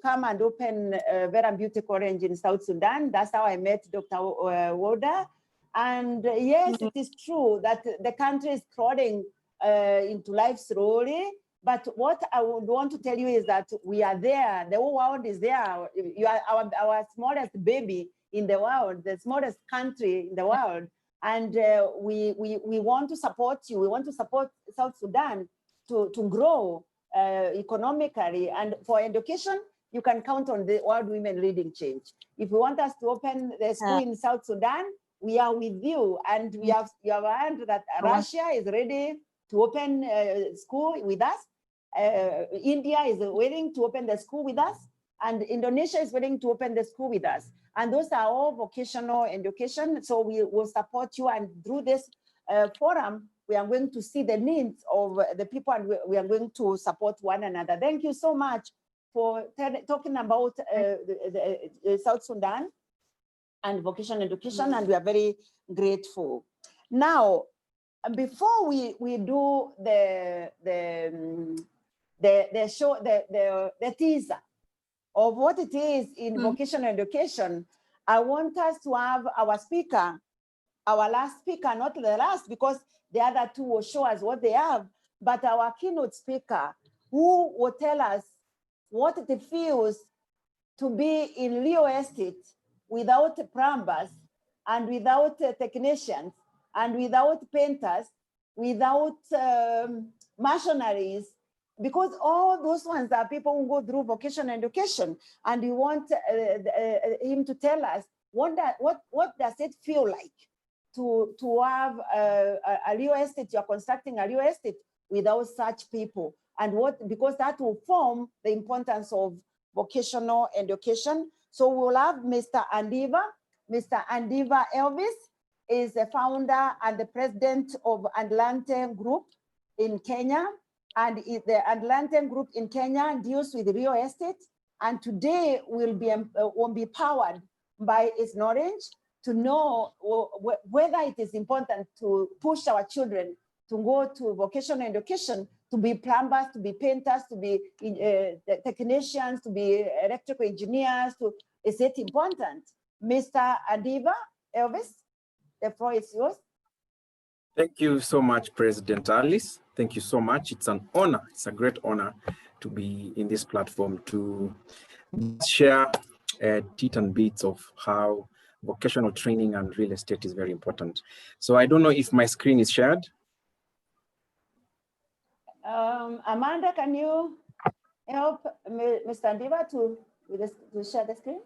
come and open Vera Beauty Orange in South Sudan. That's how I met Dr. Woda. And yes, it is true that the country is crawling into life slowly. But what I would want to tell you is that we are there. The whole world is there. You are our smallest baby in the world, the smallest country in the world. And we want to support you. We want to support South Sudan to grow economically, and for education, you can count on the World Women Leading Change. If you want us to open the school in South Sudan, we are with you, and you have heard that Russia is ready to open school with us. India is willing to open the school with us, and Indonesia is willing to open the school with us. And those are all vocational education. So we will support you, and through this forum, we are going to see the needs of the people, and we are going to support one another. Thank you so much for talking about the South Sudan and vocational education, and we are very grateful. Now, before we do the teaser of what it is in vocational education, I want us to have our speaker, our last speaker, not the last, because the other two will show us what they have, but our keynote speaker, who will tell us what it feels to be in real estate without plumbers and without technicians and without painters, without machineries, because all those ones are people who go through vocational education, and we want him to tell us what does it feel like to have a real estate, you're constructing a real estate without such people, and because that will form the importance of vocational education. So we'll have Mr. Adiva. Mr. Adiva Elvis is the founder and the president of Adelante Group in Kenya. And the Adelante Group in Kenya deals with real estate. And today will be powered by its knowledge to know whether it is important to push our children to go to vocational education, to be plumbers, to be painters, to be technicians, to be electrical engineers. Is it important? Mr. Adiva Elvis, the floor is yours. Thank you so much, President Alice. Thank you so much. It's an honor. It's a great honor to be in this platform to share teeth and bits of how vocational training and real estate is very important. So I don't know if my screen is shared. Amanda, can you help Mr. Adiva to share the screen?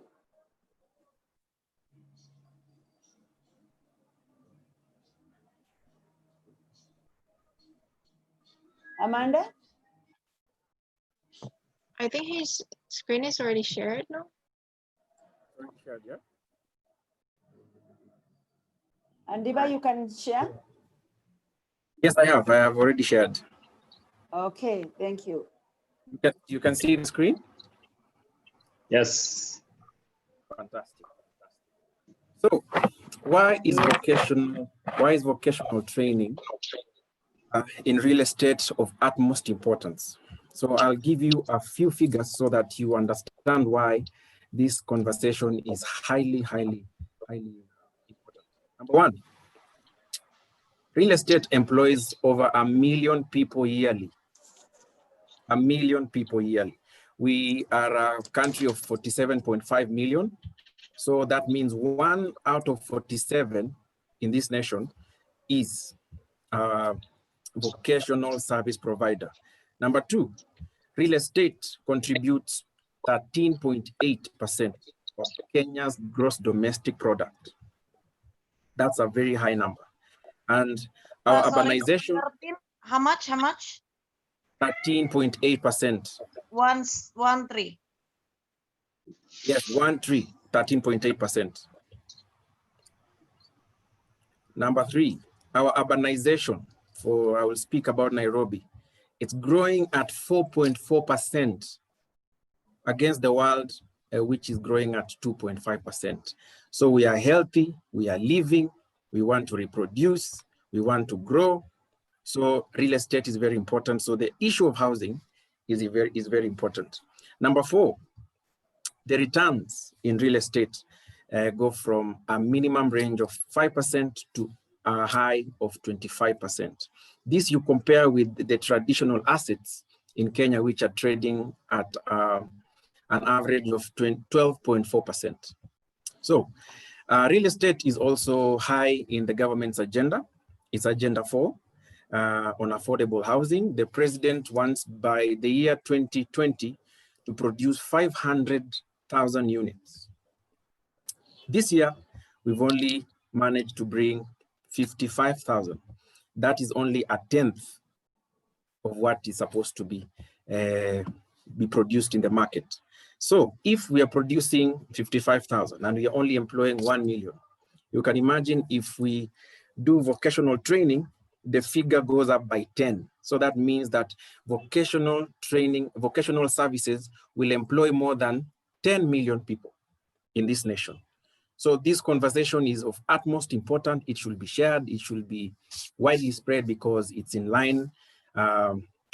Amanda? I think his screen is already shared now. Shared, yeah. Adiva, you can share? Yes, I have. I have already shared. Okay, thank you. You can see the screen? Yes. Fantastic. So, why is vocational training in real estate of utmost importance? So I'll give you a few figures so that you understand why this conversation is highly, highly, highly important. Number one, real estate employs over 1 million people yearly. 1 million people yearly. We are a country of 47.5 million. So that means 1 out of 47 in this nation is a vocational service provider. Number two, real estate contributes 13.8% of Kenya's gross domestic product. That's a very high number. And our urbanization. How much? 13.8%. 1.3. Yes, 13.8%. Number three, our urbanization, I will speak about Nairobi. It's growing at 4.4% against the world, which is growing at 2.5%. So we are healthy, we are living, we want to reproduce, we want to grow. So real estate is very important. So the issue of housing is very important. Number four, the returns in real estate go from a minimum range of 5% to a high of 25%. This you compare with the traditional assets in Kenya, which are trading at an average of 12.4%. So real estate is also high in the government's agenda. It's Agenda 4 on affordable housing. The president wants by the year 2020 to produce 500,000 units. This year, we've only managed to bring 55,000. That is only a tenth of what is supposed to be produced in the market. So if we are producing 55,000 and we are only employing 1 million, you can imagine if we do vocational training, the figure goes up by 10. So that means that vocational training, vocational services will employ more than 10 million people in this nation. So this conversation is of utmost importance. It should be shared. It should be widely spread because it's in line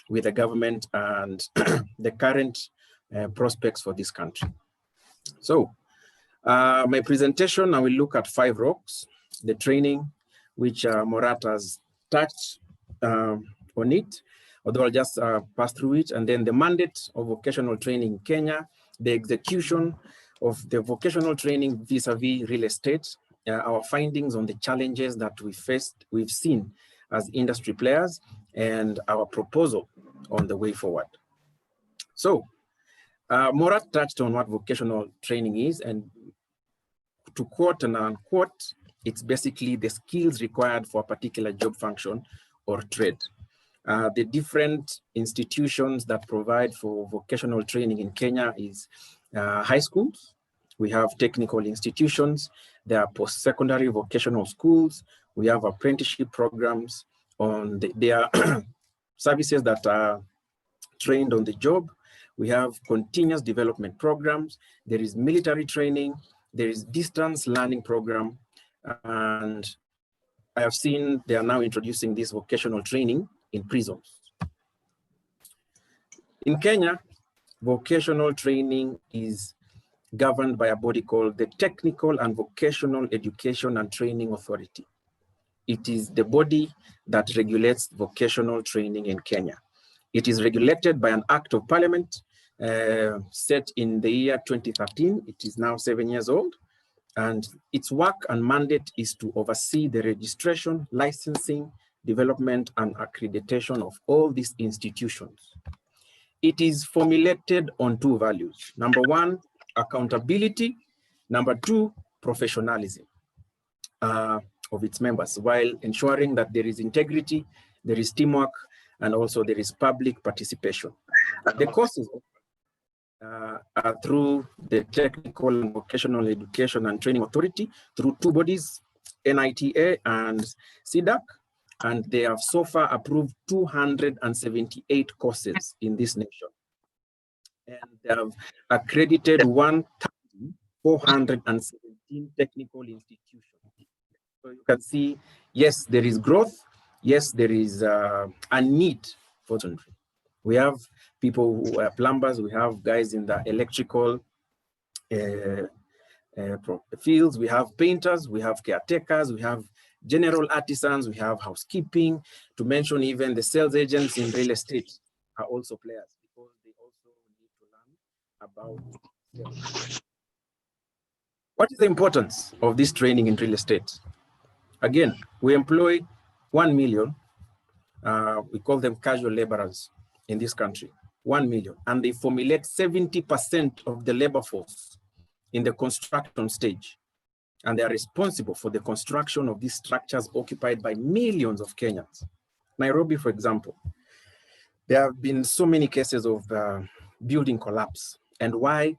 with the government and the current prospects for this country. So my presentation, I will look at 5 rocks, the training, which Murat has touched on it, although I'll just pass through it, and then the mandate of vocational training in Kenya, the execution of the vocational training vis-a-vis real estate, our findings on the challenges that we've seen as industry players, and our proposal on the way forward. So Murat touched on what vocational training is, and to quote and unquote, it's basically the skills required for a particular job function or trade. The different institutions that provide for vocational training in Kenya is high schools. We have technical institutions. There are post-secondary vocational schools. We have apprenticeship programs. There are services that are trained on the job. We have continuous development programs. There is military training. There is distance learning program. And I have seen they are now introducing this vocational training in prisons. In Kenya, vocational training is governed by a body called the Technical and Vocational Education and Training Authority. It is the body that regulates vocational training in Kenya. It is regulated by an act of parliament set in the year 2013. It is now 7 years old. And its work and mandate is to oversee the registration, licensing, development, and accreditation of all these institutions. It is formulated on 2 values. Number 1, accountability. Number 2, professionalism of its members, while ensuring that there is integrity, there is teamwork, and also there is public participation. The courses are through the Technical and Vocational Education and Training Authority, through 2 bodies, NITA and CDAC, and they have so far approved 278 courses in this nation. And they have accredited 1,417 technical institutions. So you can see, yes, there is growth. Yes, there is a need for country. We have people who are plumbers. We have guys in the electrical fields. We have painters. We have caretakers. We have general artisans. We have housekeeping. To mention even the sales agents in real estate are also players because they also need to learn about sales. What is the importance of this training in real estate? Again, we employ 1 million. We call them casual laborers in this country, 1 million, and they formulate 70% of the labor force in the construction stage. And they are responsible for the construction of these structures occupied by millions of Kenyans. Nairobi, for example, there have been so many cases of building collapse. And why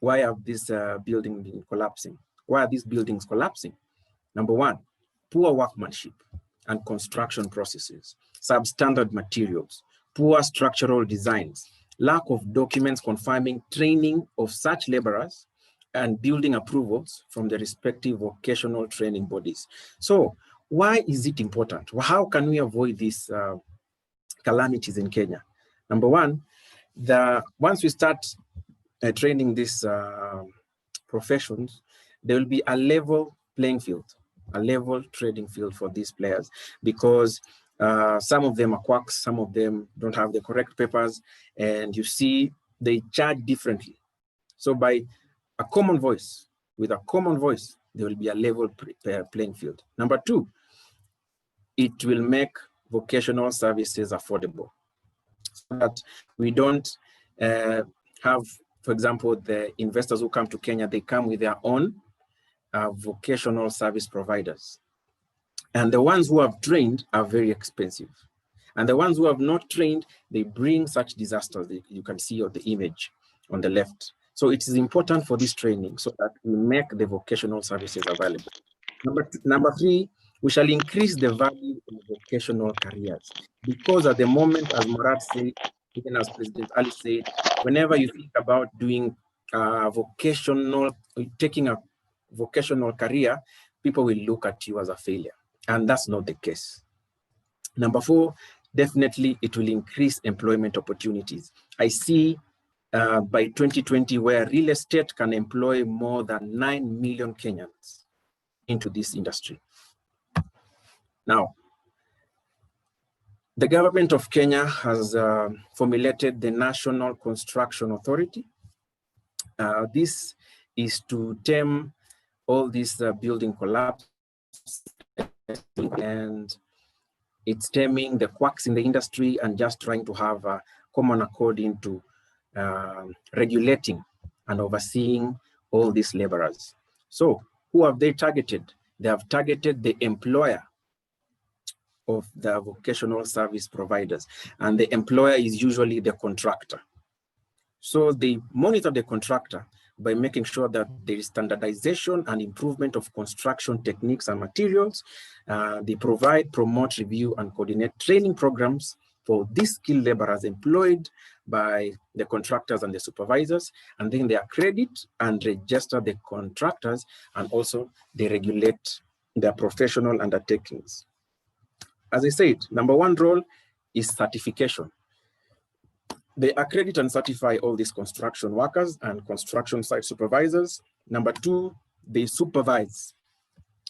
have these buildings been collapsing? Why are these buildings collapsing? Number 1, poor workmanship and construction processes, substandard materials, poor structural designs, lack of documents confirming training of such laborers, and building approvals from the respective vocational training bodies. So why is it important? How can we avoid these calamities in Kenya? Number 1, once we start training these professions, there will be a level playing field, a level trading field for these players, because some of them are quacks, some of them don't have the correct papers, and you see they charge differently. So by a common voice, with a common voice, there will be a level playing field. Number 2, it will make vocational services affordable, so that we don't have, for example, the investors who come to Kenya, they come with their own are vocational service providers. And the ones who have trained are very expensive. And the ones who have not trained, they bring such disasters. You can see on the image on the left. So it is important for this training so that we make the vocational services available. Number three, we shall increase the value of vocational careers, because at the moment, as Murat said, even as President Ali said, whenever you think about doing taking a vocational career, people will look at you as a failure, and that's not the case. Number four, definitely it will increase employment opportunities. I see by 2020 where real estate can employ more than 9 million Kenyans into this industry. Now, the government of Kenya has formulated the National Construction Authority. This is to tame all these building collapse, and it's taming the quacks in the industry and just trying to have a common accord into regulating and overseeing all these laborers. So who have they targeted? They have targeted the employer of the vocational service providers, and the employer is usually the contractor. So they monitor the contractor by making sure that there is standardization and improvement of construction techniques and materials. They provide, promote, review, and coordinate training programs for these skilled laborers employed by the contractors and the supervisors, and then they accredit and register the contractors, and also they regulate their professional undertakings. As I said, number one role is certification. They accredit and certify all these construction workers and construction site supervisors. Number two, they supervise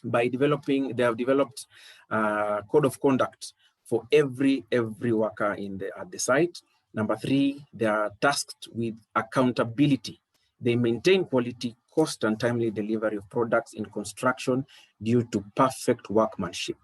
by developing, they have developed a code of conduct for every worker at the site. Number three, they are tasked with accountability. They maintain quality, cost, and timely delivery of products in construction due to perfect workmanship.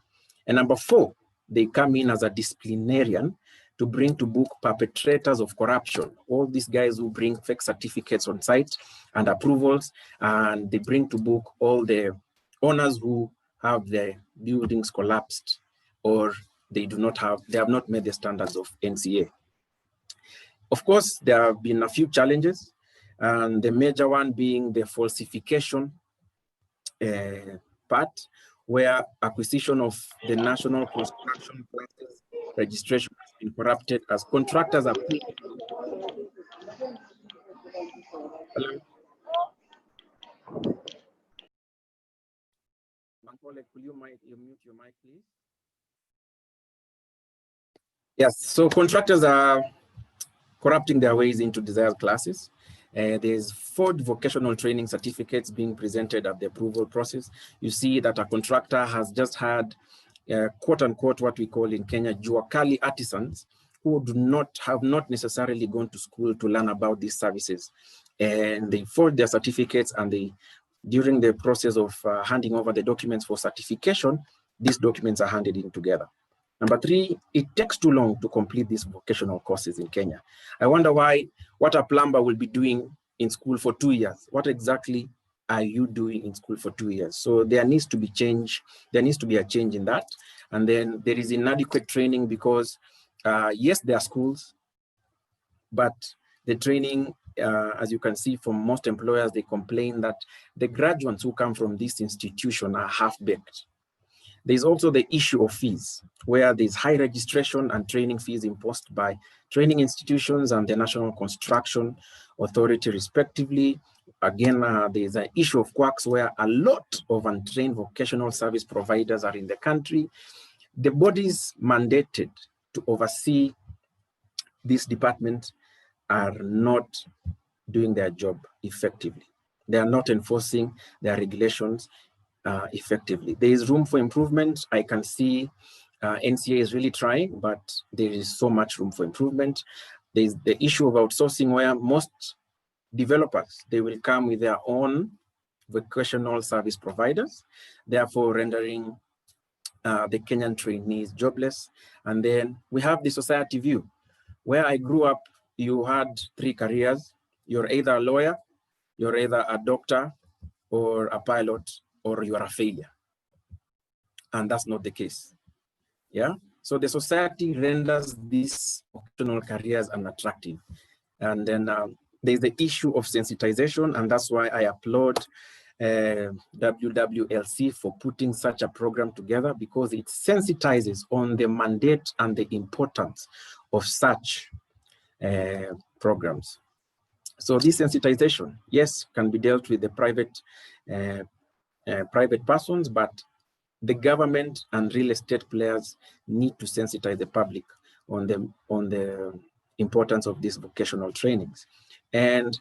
And number four, they come in as a disciplinarian to bring to book perpetrators of corruption, all these guys who bring fake certificates on site and approvals, and they bring to book all the owners who have their buildings collapsed or they have not met the standards of NCA. Of course, there have been a few challenges, and the major one being the falsification part, where acquisition of the national construction classes registration has been corrupted as contractors are paid. Hello? Could you mute your mic, please? Yes, so contractors are corrupting their ways into desired classes. There's 4 vocational training certificates being presented at the approval process. You see that a contractor has just had quote unquote, what we call in Kenya, juakali artisans, who have not necessarily gone to school to learn about these services. And they forge their certificates, and during the process of handing over the documents for certification, these documents are handed in together. Number 3, it takes too long to complete these vocational courses in Kenya. I wonder what a plumber will be doing in school for 2 years. What exactly are you doing in school for 2 years? So there needs to be change. There needs to be a change in that. And then there is inadequate training because yes, there are schools, but the training, as you can see from most employers, they complain that the graduates who come from this institution are half-baked. There's also the issue of fees, where there's high registration and training fees imposed by training institutions and the National Construction Authority, respectively. Again, there's an issue of quacks where a lot of untrained vocational service providers are in the country. The bodies mandated to oversee this department are not doing their job effectively. They are not enforcing their regulations effectively. There is room for improvement. I can see NCA is really trying, but there is so much room for improvement. There's the issue of outsourcing, where most developers, they will come with their own vocational service providers, therefore rendering the Kenyan trainees jobless. And then we have the society view. Where I grew up, you had 3 careers. You're either a lawyer, you're either a doctor, or a pilot, or you are a failure. And that's not the case. Yeah. So the society renders these vocational careers unattractive. And then there's the issue of sensitization, and that's why I applaud WWLC for putting such a program together, because it sensitizes on the mandate and the importance of such programs. So this sensitization, yes, can be dealt with the private persons, but the government and real estate players need to sensitize the public on the importance of these vocational trainings. And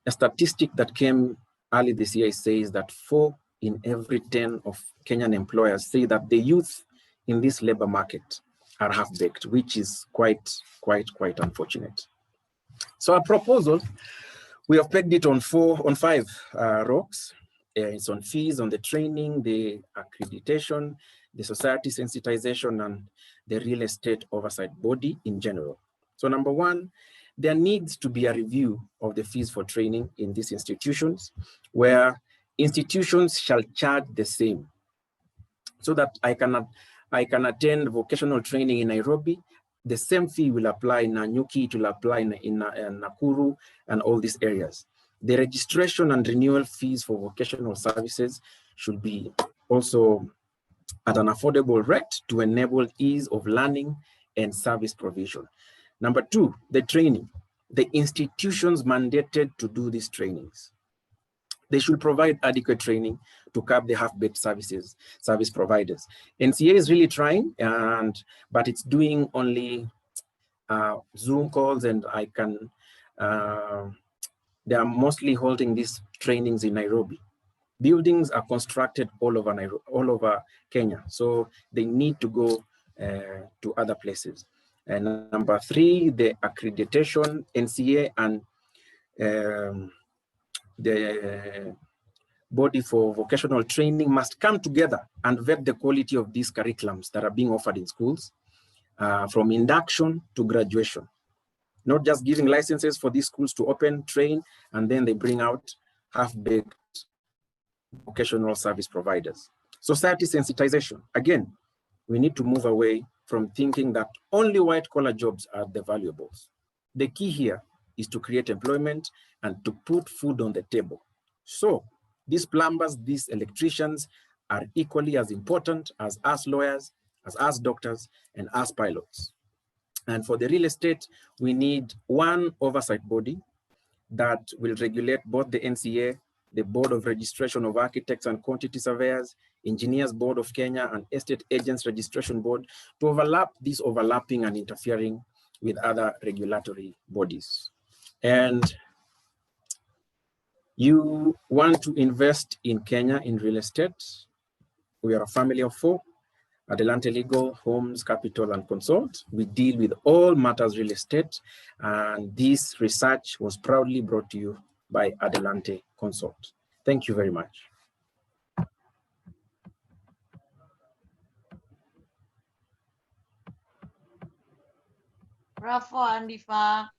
a statistic that came early this year says that 4 in every 10 of Kenyan employers say that the youth in this labor market are half-baked, which is quite unfortunate. So our proposal, we have pegged it on 5 rocks. It's on fees, on the training, the accreditation, the society sensitization, and the real estate oversight body in general. So number 1, there needs to be a review of the fees for training in these institutions, where institutions shall charge the same, so that I can attend vocational training in Nairobi. The same fee will apply in Nanyuki, it will apply in Nakuru, and all these areas. The registration and renewal fees for vocational services should be also at an affordable rate to enable ease of learning and service provision. Number 2, the training. The institutions mandated to do these trainings, they should provide adequate training to curb the half-baked service providers. NCA is really trying, but it's doing only Zoom calls, and they are mostly holding these trainings in Nairobi. Buildings are constructed all over Kenya, so they need to go to other places. And number 3, the accreditation, NCA and the body for vocational training must come together and vet the quality of these curriculums that are being offered in schools, from induction to graduation. Not just giving licenses for these schools to open, train, and then they bring out half-baked vocational service providers. Society sensitization. Again, we need to move away from thinking that only white-collar jobs are the valuables. The key here is to create employment and to put food on the table. So these plumbers, these electricians are equally as important as us lawyers, as us doctors, and us pilots. And for the real estate, we need one oversight body that will regulate both the NCA, the Board of Registration of Architects and Quantity Surveyors, Engineers Board of Kenya, and Estate Agents Registration Board, to overlap this overlapping and interfering with other regulatory bodies. And you want to invest in Kenya in real estate. We are a family of 4. Adelante Legal, Homes, Capital, and Consult. We deal with all matters real estate, and this research was proudly brought to you by Adelante Consult. Thank you very much. Bravo, Adiva.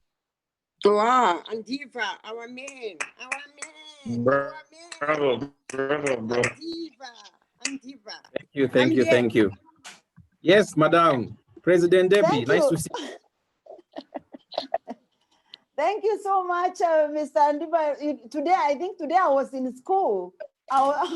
Wow, Adiva, our man, our man. Bravo, bravo, bro. Adiva. Thank you. Yes, Madam President Debbie, nice to see you. Thank you so much, Mr. Adiva. Today, I think today I was in school.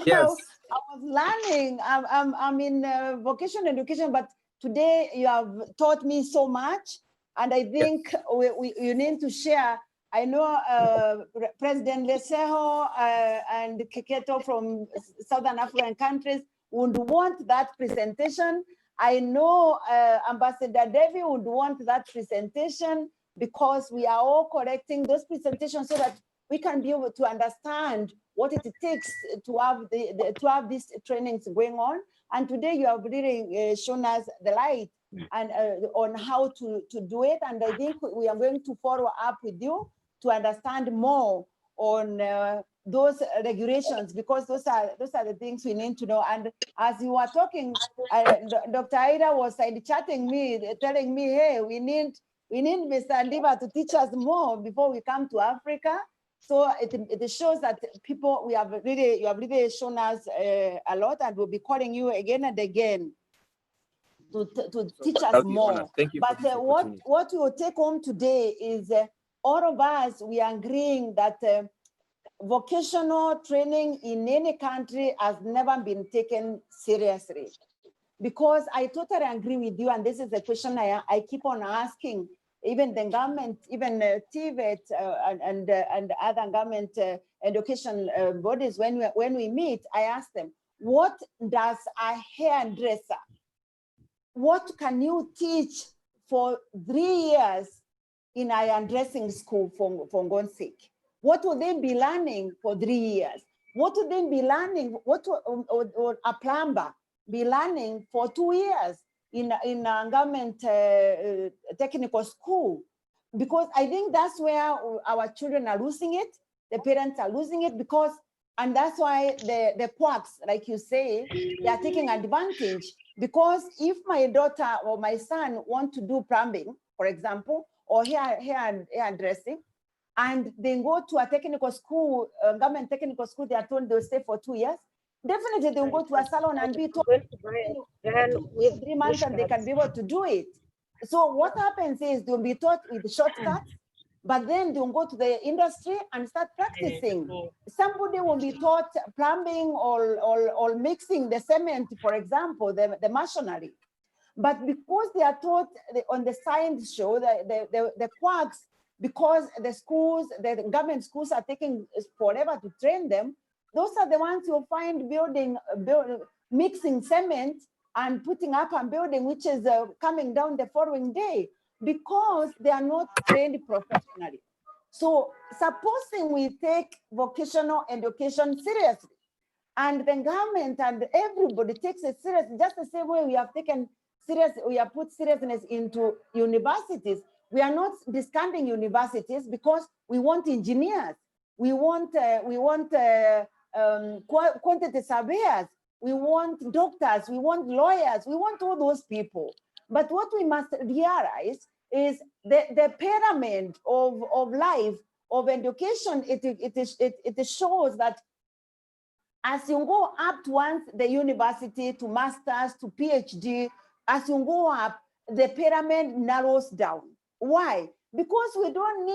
Yes. I was learning. I'm in vocational education, but today you have taught me so much, and I think you need to share. I know President Leseho and Keketo from Southern African countries would want that presentation. I know Ambassador Debbie would want that presentation, because we are all collecting those presentations so that we can be able to understand what it takes to have these trainings going on. And today you have really shown us the light and on how to do it. And I think we are going to follow up with you to understand more on those regulations, because those are the things we need to know. And as you were talking, Dr. Ayla was chatting me, telling me, hey, we need Mr. Adiva to teach us more before we come to Africa. So it shows that people, you have really shown us a lot, and we'll be calling you again and again to teach us more. Thank you. But what we will take home today is all of us, we are agreeing that vocational training in any country has never been taken seriously. Because I totally agree with you, and this is a question I keep on asking, even the government, even TVET and other government education bodies, when we meet, I ask them, what does a hairdresser, what can you teach for 3 years in a hairdressing school for God's sake? What would they be learning for 3 years? What would they be learning? What would a plumber be learning for 2 years in a government technical school? Because I think that's where our children are losing it. The parents are losing it because, and that's why the quacks, like you say, they are taking advantage. Because if my daughter or my son want to do plumbing, for example, or hair dressing, and they go to a technical school, government technical school, they are told they'll stay for 2 years. Definitely they'll go to a salon and be told with 3 months and they can be able to do it. So what happens is they'll be taught with shortcuts, but then they'll go to the industry and start practicing. Somebody will be taught plumbing or mixing the cement, for example, the machinery. But because they are taught on the science show, the quacks, because the government schools are taking forever to train them, those are the ones you'll find mixing cement and putting up a building, which is coming down the following day, because they are not trained professionally. So supposing we take vocational education seriously, and the government and everybody takes it seriously, just the same way we have taken we have put seriousness into universities. We are not discounting universities because we want engineers, we want quantity surveyors, we want doctors, we want lawyers, we want all those people. But what we must realize is the pyramid of life, of education, it shows that as you go up towards the university, to masters, to PhD, as you go up, the pyramid narrows down. Why? Because we don't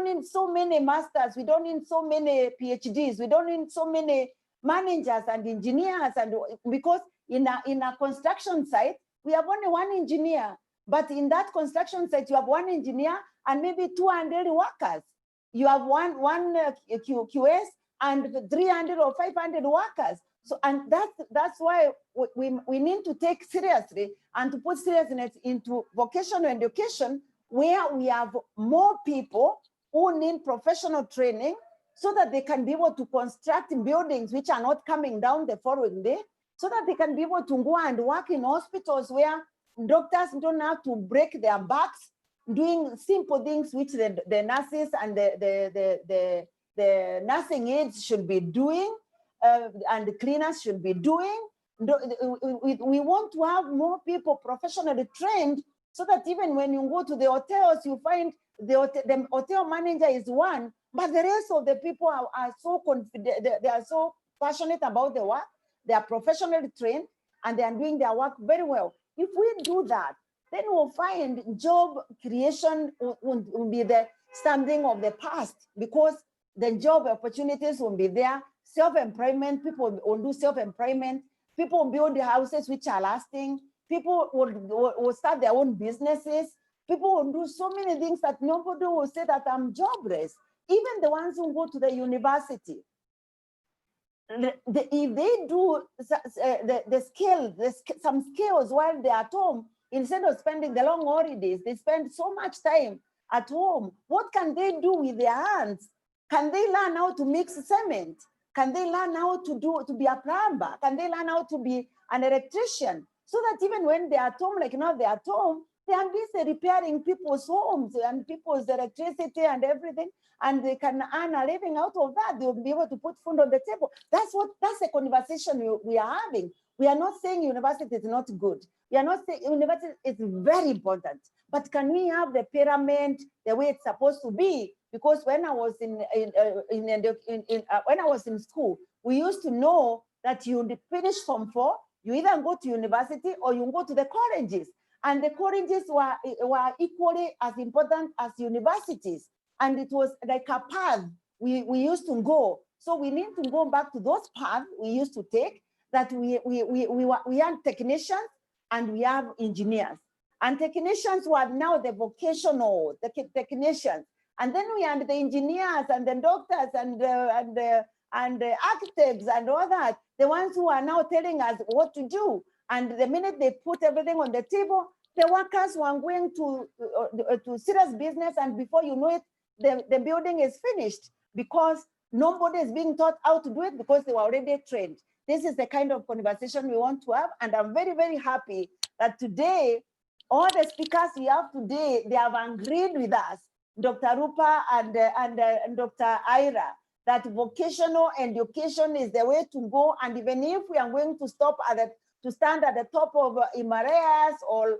need so many masters, we don't need so many PhDs, we don't need so many managers and engineers, and because in a construction site, we have only one engineer, but in that construction site, you have one engineer and maybe 200 workers. You have one QS and 300 or 500 workers. So, and that's why we need to take seriously and to put seriousness into vocational education, where we have more people who need professional training so that they can be able to construct buildings which are not coming down the following day, so that they can be able to go and work in hospitals where doctors don't have to break their backs doing simple things which the nurses and the nursing aides should be doing, and the cleaners should be doing. We want to have more people professionally trained, so that even when you go to the hotels, you find the hotel manager is one, but the rest of the people are so confident, they are so passionate about the work, they are professionally trained, and they are doing their work very well. If we do that, then we'll find job creation will be the something of the past, because the job opportunities will be there. Self-employment, people will do self-employment. People will build the houses which are lasting. People will start their own businesses. People will do so many things that nobody will say that I'm jobless. Even the ones who go to the university, if they do some skills while they're at home, instead of spending the long holidays, they spend so much time at home. What can they do with their hands? Can they learn how to mix cement? Can they learn how to be a plumber? Can they learn how to be an electrician? So that even when they're at home, like now they're at home, they are busy repairing people's homes and people's electricity and everything, and they can earn a living out of that. They'll be able to put food on the table. That's the conversation we are having. We are not saying university is not good. We are not saying university is very important. But can we have the pyramid the way it's supposed to be? Because when I was when I was in school, we used to know that you finish Form 4, you either go to university or you go to the colleges. And the colleges were equally as important as universities. And it was like a path we used to go. So we need to go back to those paths we used to take, that we have technicians and we have engineers. And technicians were now the vocational, the technicians. And then we had the engineers and the doctors and the architects and all that, the ones who are now telling us what to do. And the minute they put everything on the table, the workers were going to serious business, and before you know it, the building is finished because nobody is being taught how to do it because they were already trained. This is the kind of conversation we want to have, and I'm very, very happy that today, all the speakers we have today, they have agreed with us, Dr. Rupa and Dr. Ayla, that vocational education is the way to go. And even if we are going to stop to stand at the top of Himalayas or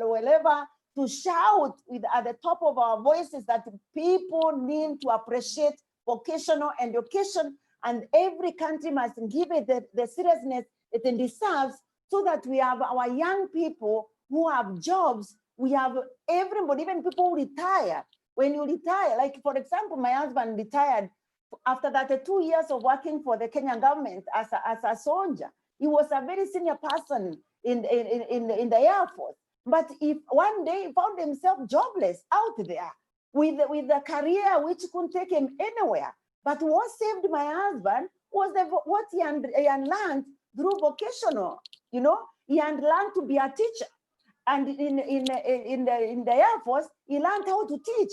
wherever, to shout at the top of our voices that people need to appreciate vocational education, and every country must give it the seriousness it deserves, so that we have our young people who have jobs. We have everybody, even people who retire. When you retire, like for example, my husband retired after 32 years of working for the Kenyan government as a soldier. He was a very senior person in the Air Force. But if one day he found himself jobless out there with a career which couldn't take him anywhere. But what saved my husband was what he had learned through vocational. You know, he had learned to be a teacher. And in the Air Force, he learned how to teach.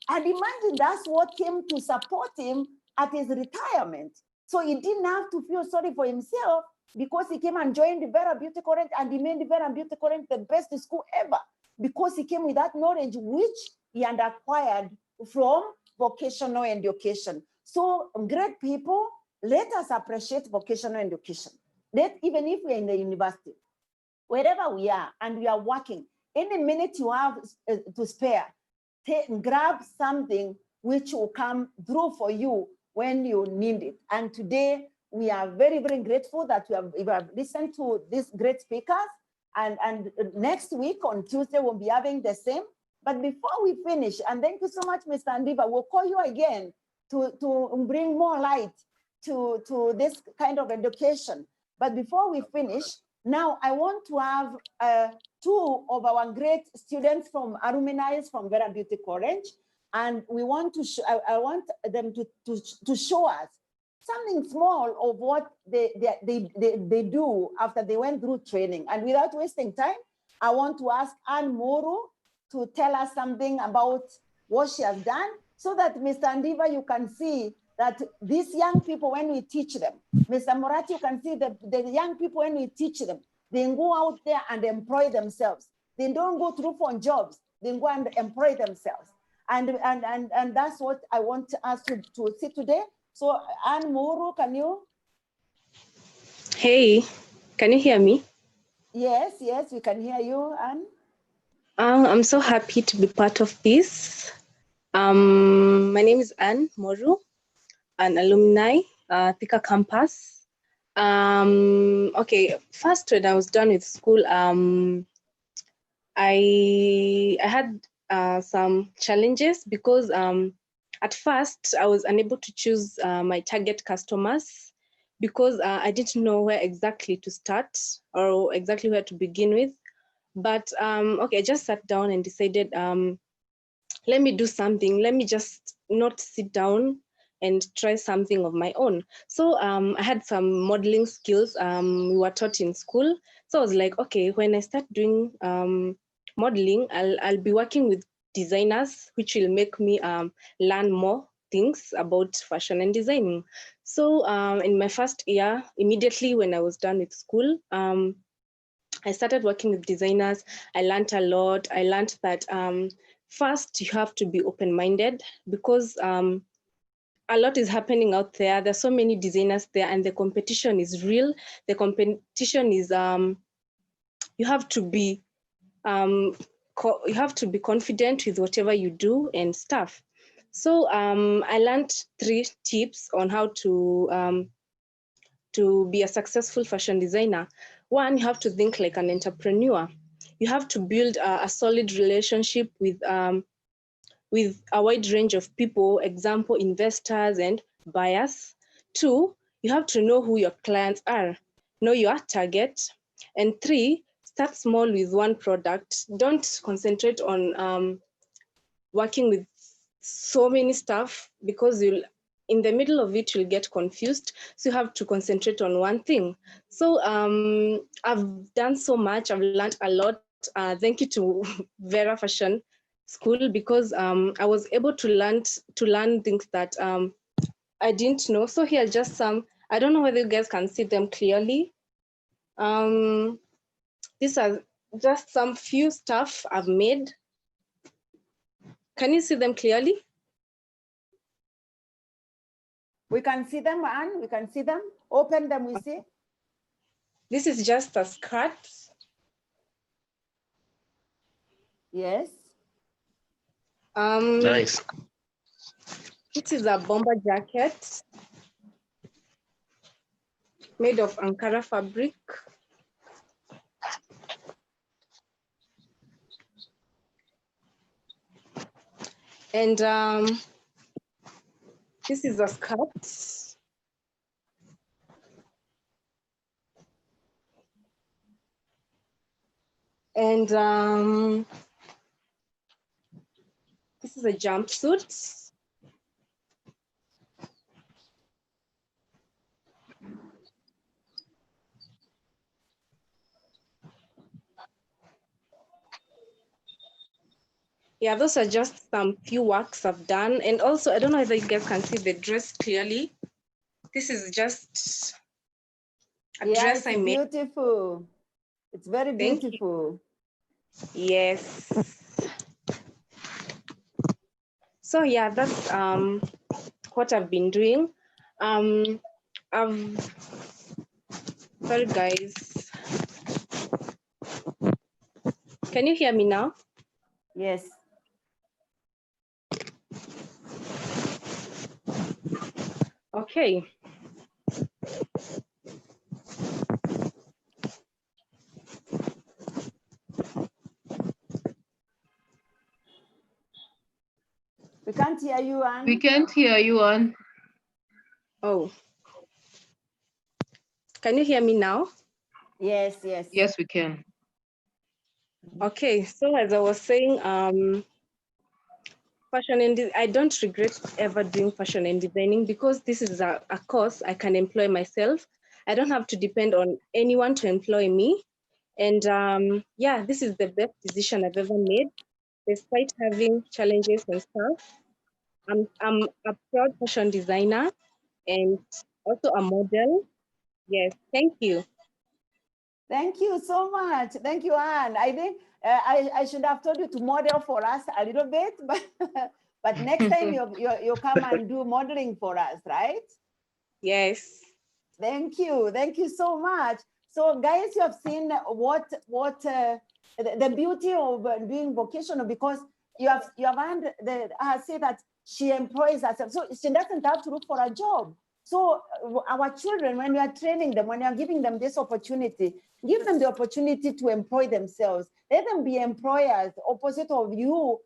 And imagine that's what came to support him at his retirement. So he didn't have to feel sorry for himself, because he came and joined the Vera Beauty College, and he made the Vera Beauty College the best school ever, because he came with that knowledge which he had acquired from vocational education. So great people, let us appreciate vocational education. Even if we're in the university, wherever we are and we are working, any minute you have to spare, grab something which will come through for you when you need it. And today, we are very, very grateful that we have listened to these great speakers. And next week on Tuesday, we'll be having the same. But before we finish, and thank you so much, Mr. Adiva, we'll call you again to bring more light to this kind of education. But before we finish, now I want to have two of our great students from alumni from Vera Beauty College. And we want to I want them to show us something small of what they do after they went through training. And without wasting time, I want to ask Anne Muru to tell us something about what she has done, so that Mr. Adiva, you can see that these young people, when we teach them, Mr. Murat, you can see that the young people, when we teach them, they go out there and employ themselves. They don't go through for jobs, they go and employ themselves. And that's what I want us to see today. So Anne Muru, can you? Hey, can you hear me? Yes, we can hear you, Anne. I'm so happy to be part of this. My name is Anne Muru, an alumni, Thika campus. Okay, first when I was done with school, I had some challenges, because at first I was unable to choose my target customers, because I didn't know where exactly to start or exactly where to begin with. But okay, I just sat down and decided, let me do something. Let me just not sit down and try something of my own. So I had some modeling skills we were taught in school. So I was like, okay, when I start doing modeling, I'll be working with designers, which will make me learn more things about fashion and designing. So in my first year, immediately when I was done with school, I started working with designers. I learned a lot. I learned that first you have to be open-minded, because a lot is happening out there. There's so many designers there, and the competition is real. The competition is you have to be confident with whatever you do and stuff. So I learned 3 tips on how to be a successful fashion designer. One, you have to think like an entrepreneur. You have to build a solid relationship with a wide range of people, example, investors and buyers. 2, you have to know who your clients are, know your target. And 3, start small with one product. Don't concentrate on working with so many stuff, because in the middle of it, you'll get confused. So you have to concentrate on one thing. So I've done so much. I've learned a lot. Thank you to Vera Fashion School, because I was able to learn things that I didn't know. So here are just some. I don't know whether you guys can see them clearly. These are just some few stuff I've made. Can you see them clearly? We can see them, Anne. We can see them. Open them, we see. This is just a skirt. Yes. Nice. This is a bomber jacket made of Ankara fabric. And this is a skirt. And this is a jumpsuit. Yeah, those are just some few works I've done. And also, I don't know whether you guys can see the dress clearly. This is just a dress I made. Beautiful. It's very beautiful. Yes. So yeah, that's what I've been doing. Sorry guys. Can you hear me now? Yes. Okay. We can't hear you, Anne. We can't hear you, Anne. Oh. Can you hear me now? Yes, yes. Yes, we can. Okay, so as I was saying, fashion and I don't regret ever doing fashion and designing, because this is a course I can employ myself. I don't have to depend on anyone to employ me. And yeah, this is the best decision I've ever made, despite having challenges and stuff. I'm a proud fashion designer and also a model. Yes, thank you. Thank you so much. Thank you, Anne. I think I should have told you to model for us a little bit, but next time you come and do modeling for us, right? Yes. Thank you. Thank you so much. So guys, you have seen what the beauty of being vocational, because you have heard say that she employs herself. So she doesn't have to look for a job. So our children, when you are training them, when you are giving them this opportunity, give them the opportunity to employ themselves. Let them be employers, opposite of you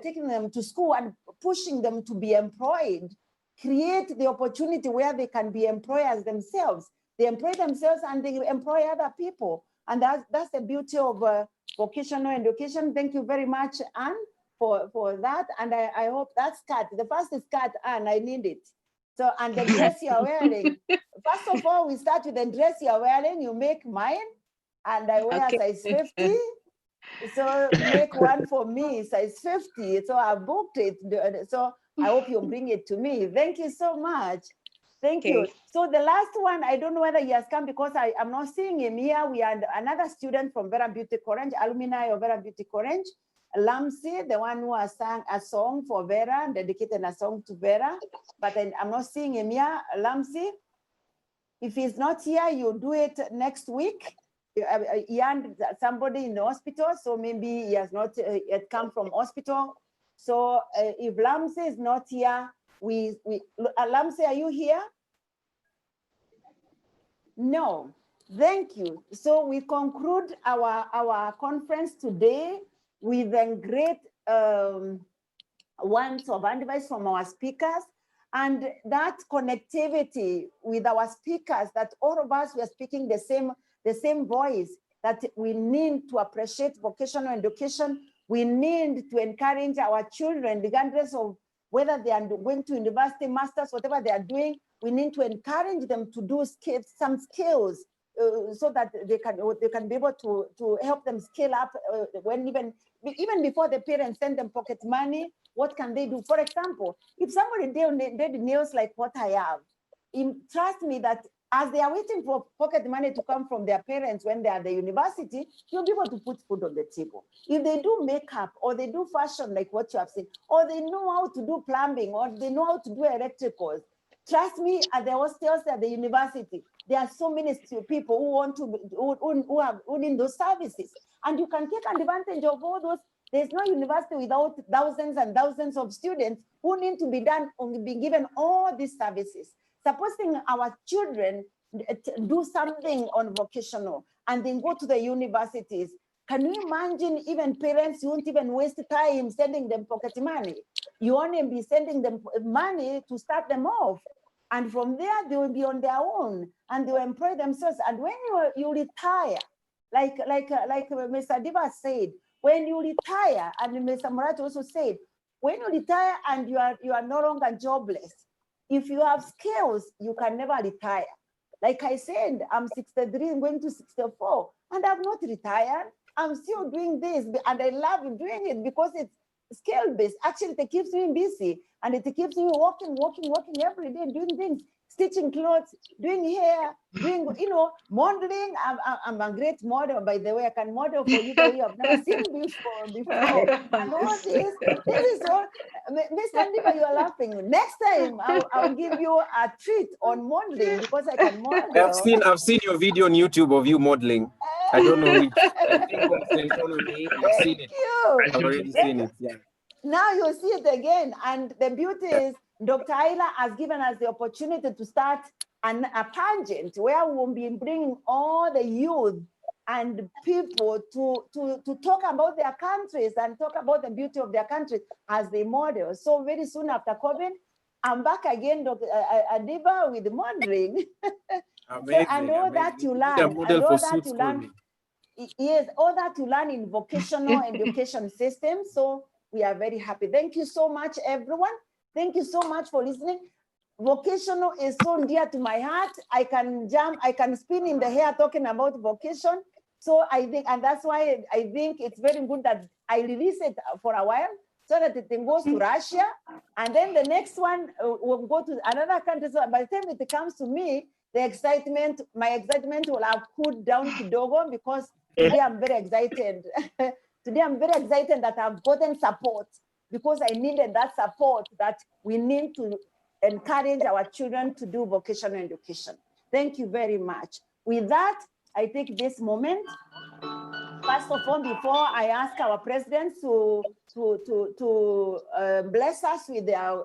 taking them to school and pushing them to be employed. Create the opportunity where they can be employers themselves. They employ themselves and they employ other people. And that's the beauty of vocational education. Thank you very much, Anne, for that. And I hope that skirt, the first skirt, Anne, I need it. So, and the dress you're wearing, first of all, we start with the dress you're wearing, you make mine, and I wear size 50. So make one for me, size 50. So I booked it. So I hope you bring it to me. Thank you so much. Thank you. So the last one, I don't know whether he has come, because I'm not seeing him here. We had another student from Vera Beauty Orange, alumni of Vera Beauty Orange, Ramsay, the one who has sang a song for Vera and dedicated a song to Vera, but I'm not seeing him here. Ramsay, if he's not here, you do it next week. He had somebody in the hospital, so maybe he has not yet come from hospital. So if Ramsay is not here, Ramsay, are you here? No, thank you. So we conclude our conference today with a great words of advice from our speakers, and that connectivity with our speakers, that all of us, we are speaking the same voice, that we need to appreciate vocational education. We need to encourage our children, regardless of whether they are going to university, masters, whatever they are doing. We need to encourage them to do some skills so that they can be able to help them scale up when even before the parents send them pocket money. What can they do? For example, if somebody did nails like what I have, trust me that as they are waiting for pocket money to come from their parents when they are at the university, you'll be able to put food on the table. If they do makeup or they do fashion like what you have seen, or they know how to do plumbing, or they know how to do electricals, trust me, at the hostels at the university, there are so many people who want to, who need those services. And you can take advantage of all those. There's no university without thousands and thousands of students who need to be given all these services. Supposing our children do something on vocational and then go to the universities, can you imagine even parents, you won't even waste time sending them pocket money. You only be sending them money to start them off. And from there, they will be on their own and they will employ themselves. And when you retire, like Mr. Adiva said, when you retire, and Mr. Murat also said, when you retire and you are no longer jobless, if you have skills, you can never retire. Like I said, I'm 63, going to 64, and I've not retired. I'm still doing this, and I love doing it because it's skill-based. Actually, it keeps me busy, and it keeps me walking every day, doing things, stitching clothes, doing hair, doing, modeling. I'm a great model, by the way. I can model for you that you have never seen before. And all this is all, Mr. Adiva, you are laughing. Next time, I'll give you a treat on modeling because I can model. I've seen your video on YouTube of you modeling. I don't know which. I think on Economy. I've seen it. I've already seen it. Yeah. Now you'll see it again. And the beauty is Dr. Ayla has given us the opportunity to start a pageant where we will be bringing all the youth and people to talk about their countries and talk about the beauty of their countries as they model. So very soon after COVID, I'm back again, Dr. Adiva, with modeling. Amazing, and all that you learn, and all that you learn. Yes, all that you learn in vocational education system. So we are very happy. Thank you so much, everyone. Thank you so much for listening. Vocational is so dear to my heart. I can jump, I can spin in the hair talking about vocation. So I think, and that's why I think it's very good that I release it for a while so that it goes to Russia. And then the next one will go to another country. So by the time it comes to me, my excitement will have cooled down to Dogo because today I'm very excited. Today I'm very excited that I've gotten support because I needed that support that we need to encourage our children to do vocational education. Thank you very much. With that, I take this moment, first of all, before I ask our presidents to bless us with their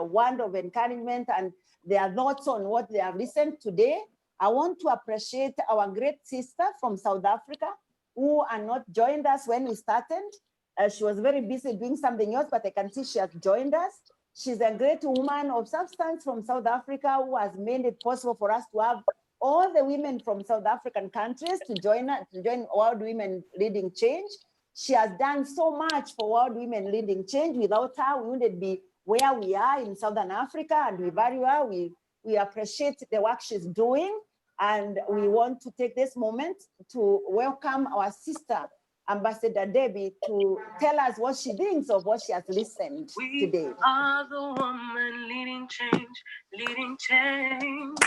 word of encouragement and their thoughts on what they have listened today, I want to appreciate our great sister from South Africa who are not joined us when we started. She was very busy doing something else, but I can see she has joined us. She's a great woman of substance from South Africa who has made it possible for us to have all the women from South African countries to join World Women Leading Change. She has done so much for World Women Leading Change. Without her, we wouldn't be where we are in Southern Africa, and we value her. We appreciate the work she's doing, and we want to take this moment to welcome our sister, Ambassador Debbie, to tell us what she thinks of what she has listened today. We are the woman leading change, leading change.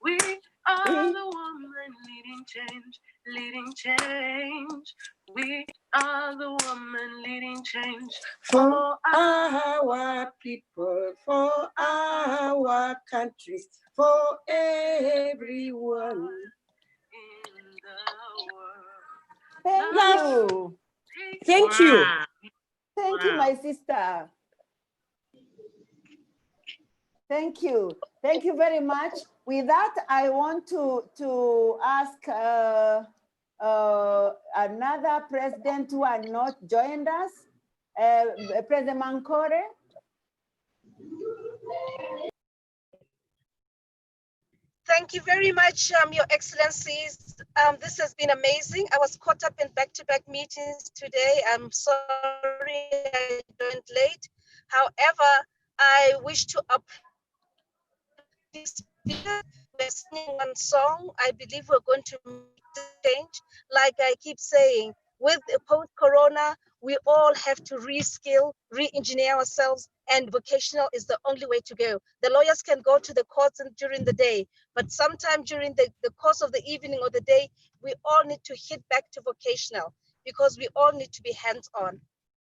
We are the woman leading change, leading change. We are the women leading change For our people, for our countries, for everyone. Thank you. Thank you. Thank you, my sister. Thank you. Thank you very much. With that, I want to ask another president who had not joined us, President Mankore. Thank you very much, Your Excellencies. This has been amazing. I was caught up in back-to-back meetings today. I'm sorry I joined late. However, I wish to we're singing one song. I believe we're going to make the change. Like I keep saying, with post-corona, we all have to reskill, re-engineer ourselves, and vocational is the only way to go. The lawyers can go to the courts during the day, but sometime during the course of the evening or the day, we all need to hit back to vocational because we all need to be hands-on.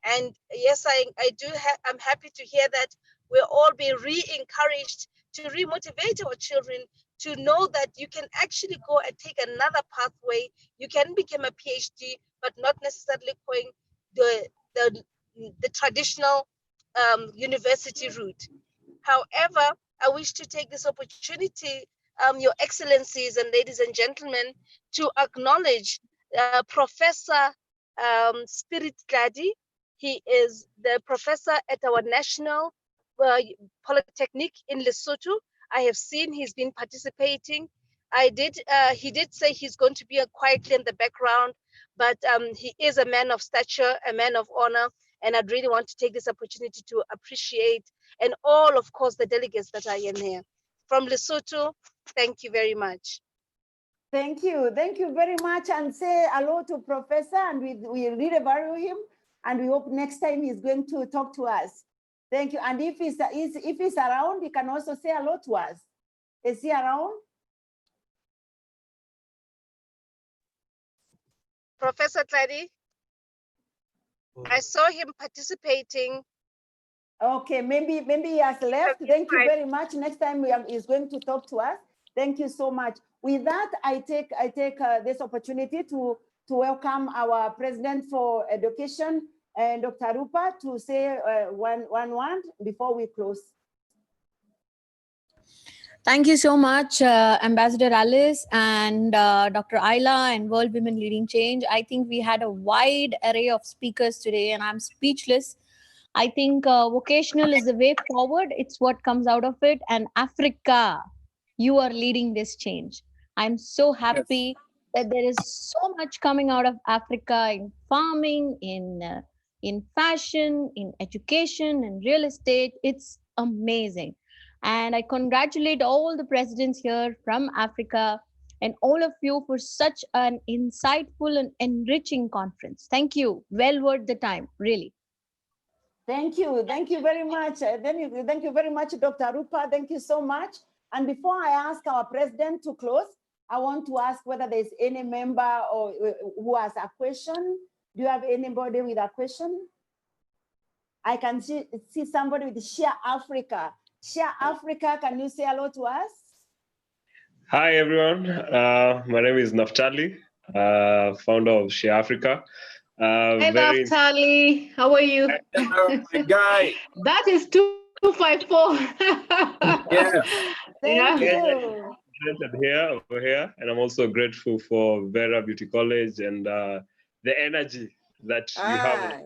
And yes, I'm happy to hear that we're all being re-encouraged to re-motivate our children to know that you can actually go and take another pathway. You can become a PhD, but not necessarily going the traditional university route. However, I wish to take this opportunity, Your Excellencies and ladies and gentlemen, to acknowledge Professor Spirit Gladi. He is the professor at our National Polytechnic in Lesotho. I have seen he's been participating. He did say he's going to be quietly in the background, but he is a man of stature, a man of honor, and I'd really want to take this opportunity to appreciate, and all, of course, the delegates that are in here. From Lesotho, thank you very much. Thank you very much, and say hello to Professor, and we really value him, and we hope next time he's going to talk to us. Thank you, and if he's around, he can also say hello to us. Is he around? Professor Gladi, I saw him participating. Okay, maybe he has left. Thank you very much. Next time he's going to talk to us. Thank you so much. With that, I take this opportunity to welcome our President for Education, Dr. Rupa, to say one word before we close. Thank you so much, Ambassador Alice and Dr. Ayla and World Women Leading Change. I think we had a wide array of speakers today, and I'm speechless. I think vocational is the way forward. It's what comes out of it. And Africa, you are leading this change. I'm so happy that there is so much coming out of Africa in farming, in fashion, in education, in real estate. It's amazing. And I congratulate all the presidents here from Africa and all of you for such an insightful and enriching conference. Thank you. Well worth the time, really. Thank you very much. Thank you very much, Dr. Rupa. Thank you so much. And before I ask our president to close, I want to ask whether there's any member or who has a question. Do you have anybody with a question? I can see somebody with Share Africa. Share Africa, can you say hello to us? Hi, everyone. My name is Naftali, founder of Share Africa. Hey, Naftali, how are you? My guy. That is 254. Yeah. Thank you. Over here, and I'm also grateful for Vera Beauty College and the energy that you have.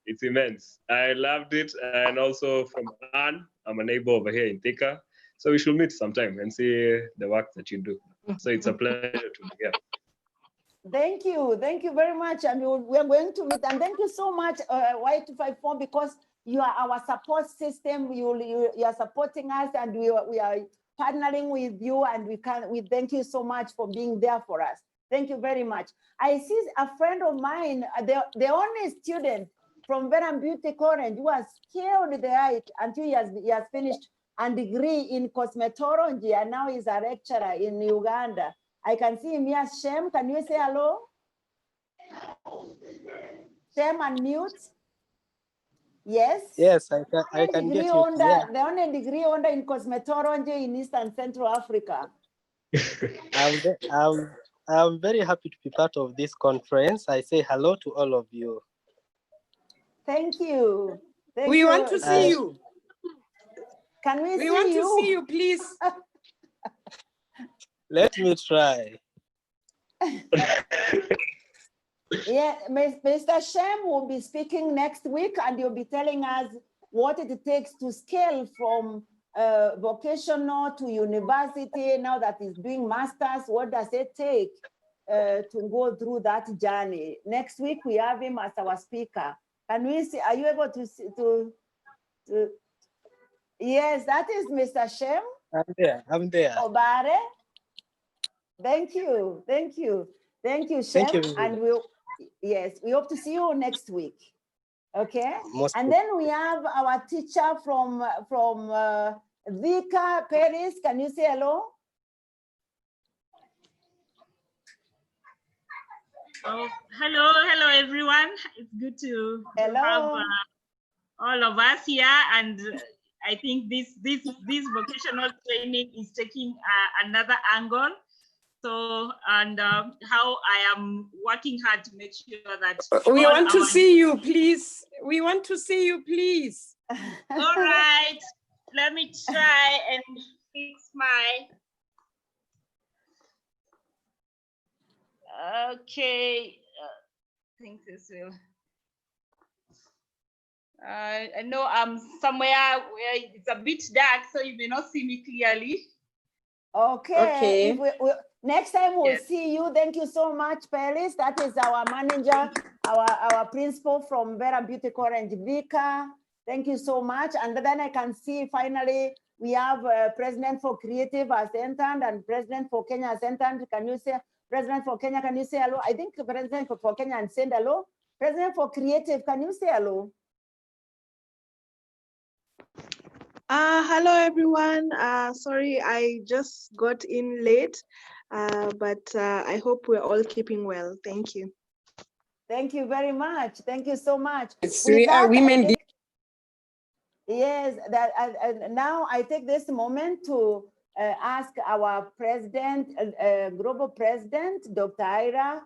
It's immense. I loved it, and also from Anne, I'm a neighbor over here in Thika, so we should meet sometime and see the work that you do. So it's a pleasure to be here. Thank you very much, and we're going to meet. And thank you so much, Y254, because you are our support system. You are supporting us, and we are partnering with you, and we thank you so much for being there for us. Thank you very much. I see a friend of mine, the only student from Vera Beauty College who has scaled the height until he has finished a degree in cosmetology, and now he's a lecturer in Uganda. I can see him here. Shem, can you say hello? Shem, unmute. Yes. Yes, I can get you. Yeah. The only degree holder in cosmetology in East and Central Africa. I'm very happy to be part of this conference. I say hello to all of you. Thank you. We want to see you. Can we see you? We want to see you, please. Let me try. Yeah, Mr. Shem will be speaking next week, and you'll be telling us what it takes to scale from vocational to university. Now that he's doing masters, what does it take to go through that journey? Next week we have him as our speaker. Can we see? Are you able to see? Yes, that is Mr. Shem. I'm there. Obare. Thank you, thank you, thank you, Shem. Thank you. And we hope to see you next week. Okay. And then we have our teacher from Vika Paris. Can you say hello? Oh, hello everyone. It's good to have all of us here, and I think this vocational training is taking another angle. So, and how I am working hard to make sure that we want to see you, please. We want to see you, please. All right, let me try and fix my. Okay, I think this will. I know I'm somewhere where it's a bit dark, so you may not see me clearly. Okay. Next time we'll see you. Thank you so much, Paris. That is our manager, our principal from Vera Beauty Orange, Vika. Thank you so much. And then I can see finally we have President for Creative as entered and President for Kenya as entered. Can you say, President for Kenya, can you say hello? I think President for Kenya and send hello. President for Creative, can you say hello? Hello everyone. Sorry, I just got in late, but I hope we're all keeping well. Thank you. Thank you very much. Thank you so much. We are women. Yes, now I take this moment to ask our president, global president, Dr. Ayla,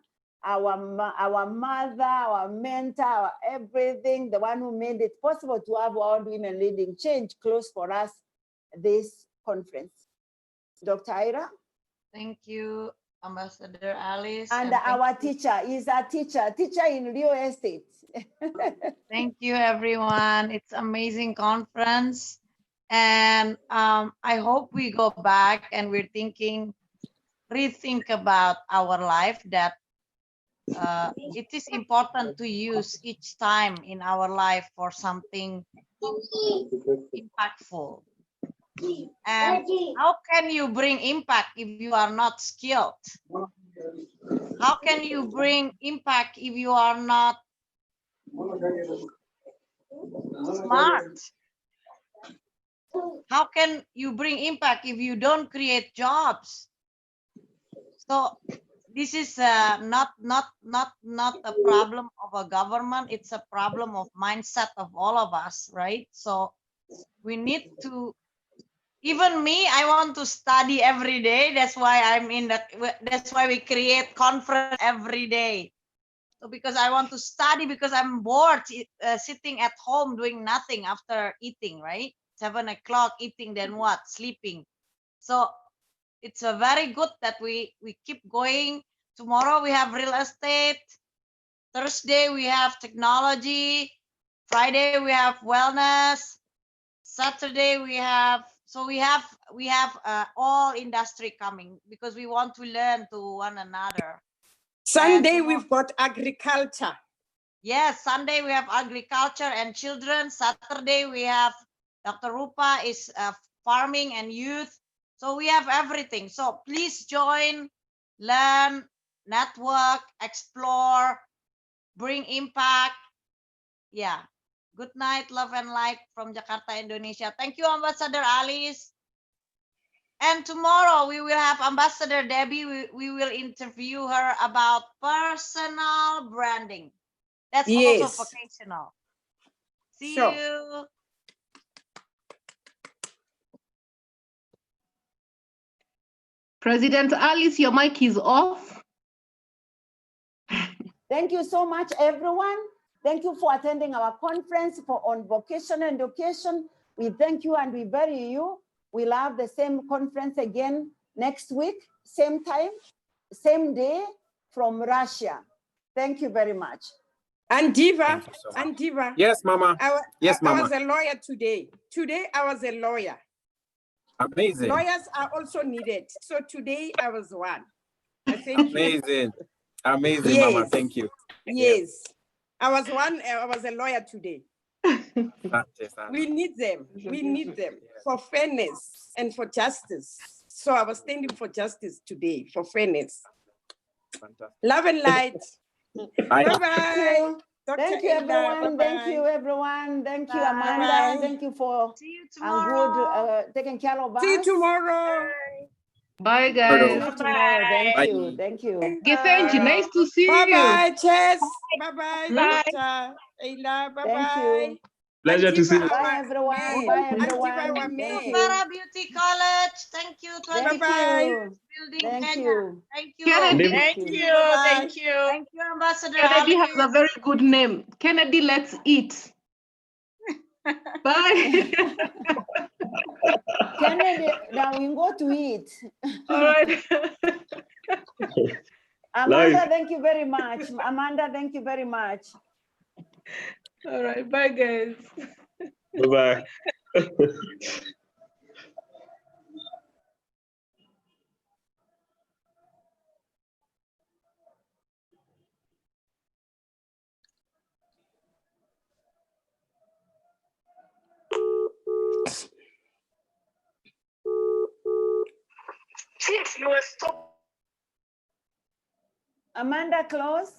our mother, our mentor, our everything, the one who made it possible to have World Women Leading Change close for us this conference. Dr. Ayla. Thank you, Ambassador Alice. And our teacher is a teacher in real estate. Thank you, everyone. It's amazing conference. And I hope we go back and we're rethink about our life, that it is important to use each time in our life for something impactful. And how can you bring impact if you are not skilled? How can you bring impact if you are not smart? How can you bring impact if you don't create jobs? So this is not a problem of a government. It's a problem of mindset of all of us, right? So we need to. Even me, I want to study every day. That's why I'm in that. That's why we create conference every day. So because I want to study, because I'm bored sitting at home doing nothing after eating, right? 7 o'clock eating, then what? Sleeping. So it's a very good that we keep going. Tomorrow we have real estate. Thursday we have technology. Friday we have wellness. Saturday we have. So we have all industry coming because we want to learn to one another. Sunday we've got agriculture. Yes, Sunday we have agriculture and children. Saturday we have Dr. Rupa is farming and youth. So we have everything. So please join, learn, network, explore, bring impact. Yeah. Good night, love and light from Jakarta, Indonesia. Thank you, Ambassador Alice. And tomorrow we will have Ambassador Debbie. We will interview her about personal branding. That's also vocational. See you. President Alice, your mic is off. Thank you so much, everyone. Thank you for attending our conference on vocational education. We thank you and we value you. We'll have the same conference again next week, same time, same day from Russia. Thank you very much. Adiva, Adiva. Yes, Mama. Yes, Mama. I was a lawyer today. Today I was a lawyer. Amazing. Lawyers are also needed. So today I was one. Thank you. Amazing. Amazing, Mama. Thank you. Yes. I was a lawyer today. We need them. We need them for fairness and for justice. So I was standing for justice today, for fairness. Fantastic. Love and light. Bye-bye. Thank you, everyone. Thank you, everyone. Thank you, Amanda. Bye. Thank you for taking care of us. See you tomorrow. Bye, See guys. you tomorrow. Thank you. Thank you. Githenji, nice to see you. Bye-bye, Chess. Bye-bye, Dr. Ayla. Bye-bye. Thank you. Pleasure to see you. Bye, everyone. Bye, everyone. Thank you. Para Beauty College. Thank you. Thank you. Building Thank Kenya. you. Thank you. Kennedy. Thank Thank you. Thank you. Thank you, Ambassador. Kennedy Alice. has a very good name. Kennedy, let's eat. Bye. Kennedy, now we go to eat. All right. Amanda, thank you very much. Amanda, thank you very much. All right. Bye, guys. Bye-bye. Amanda, close.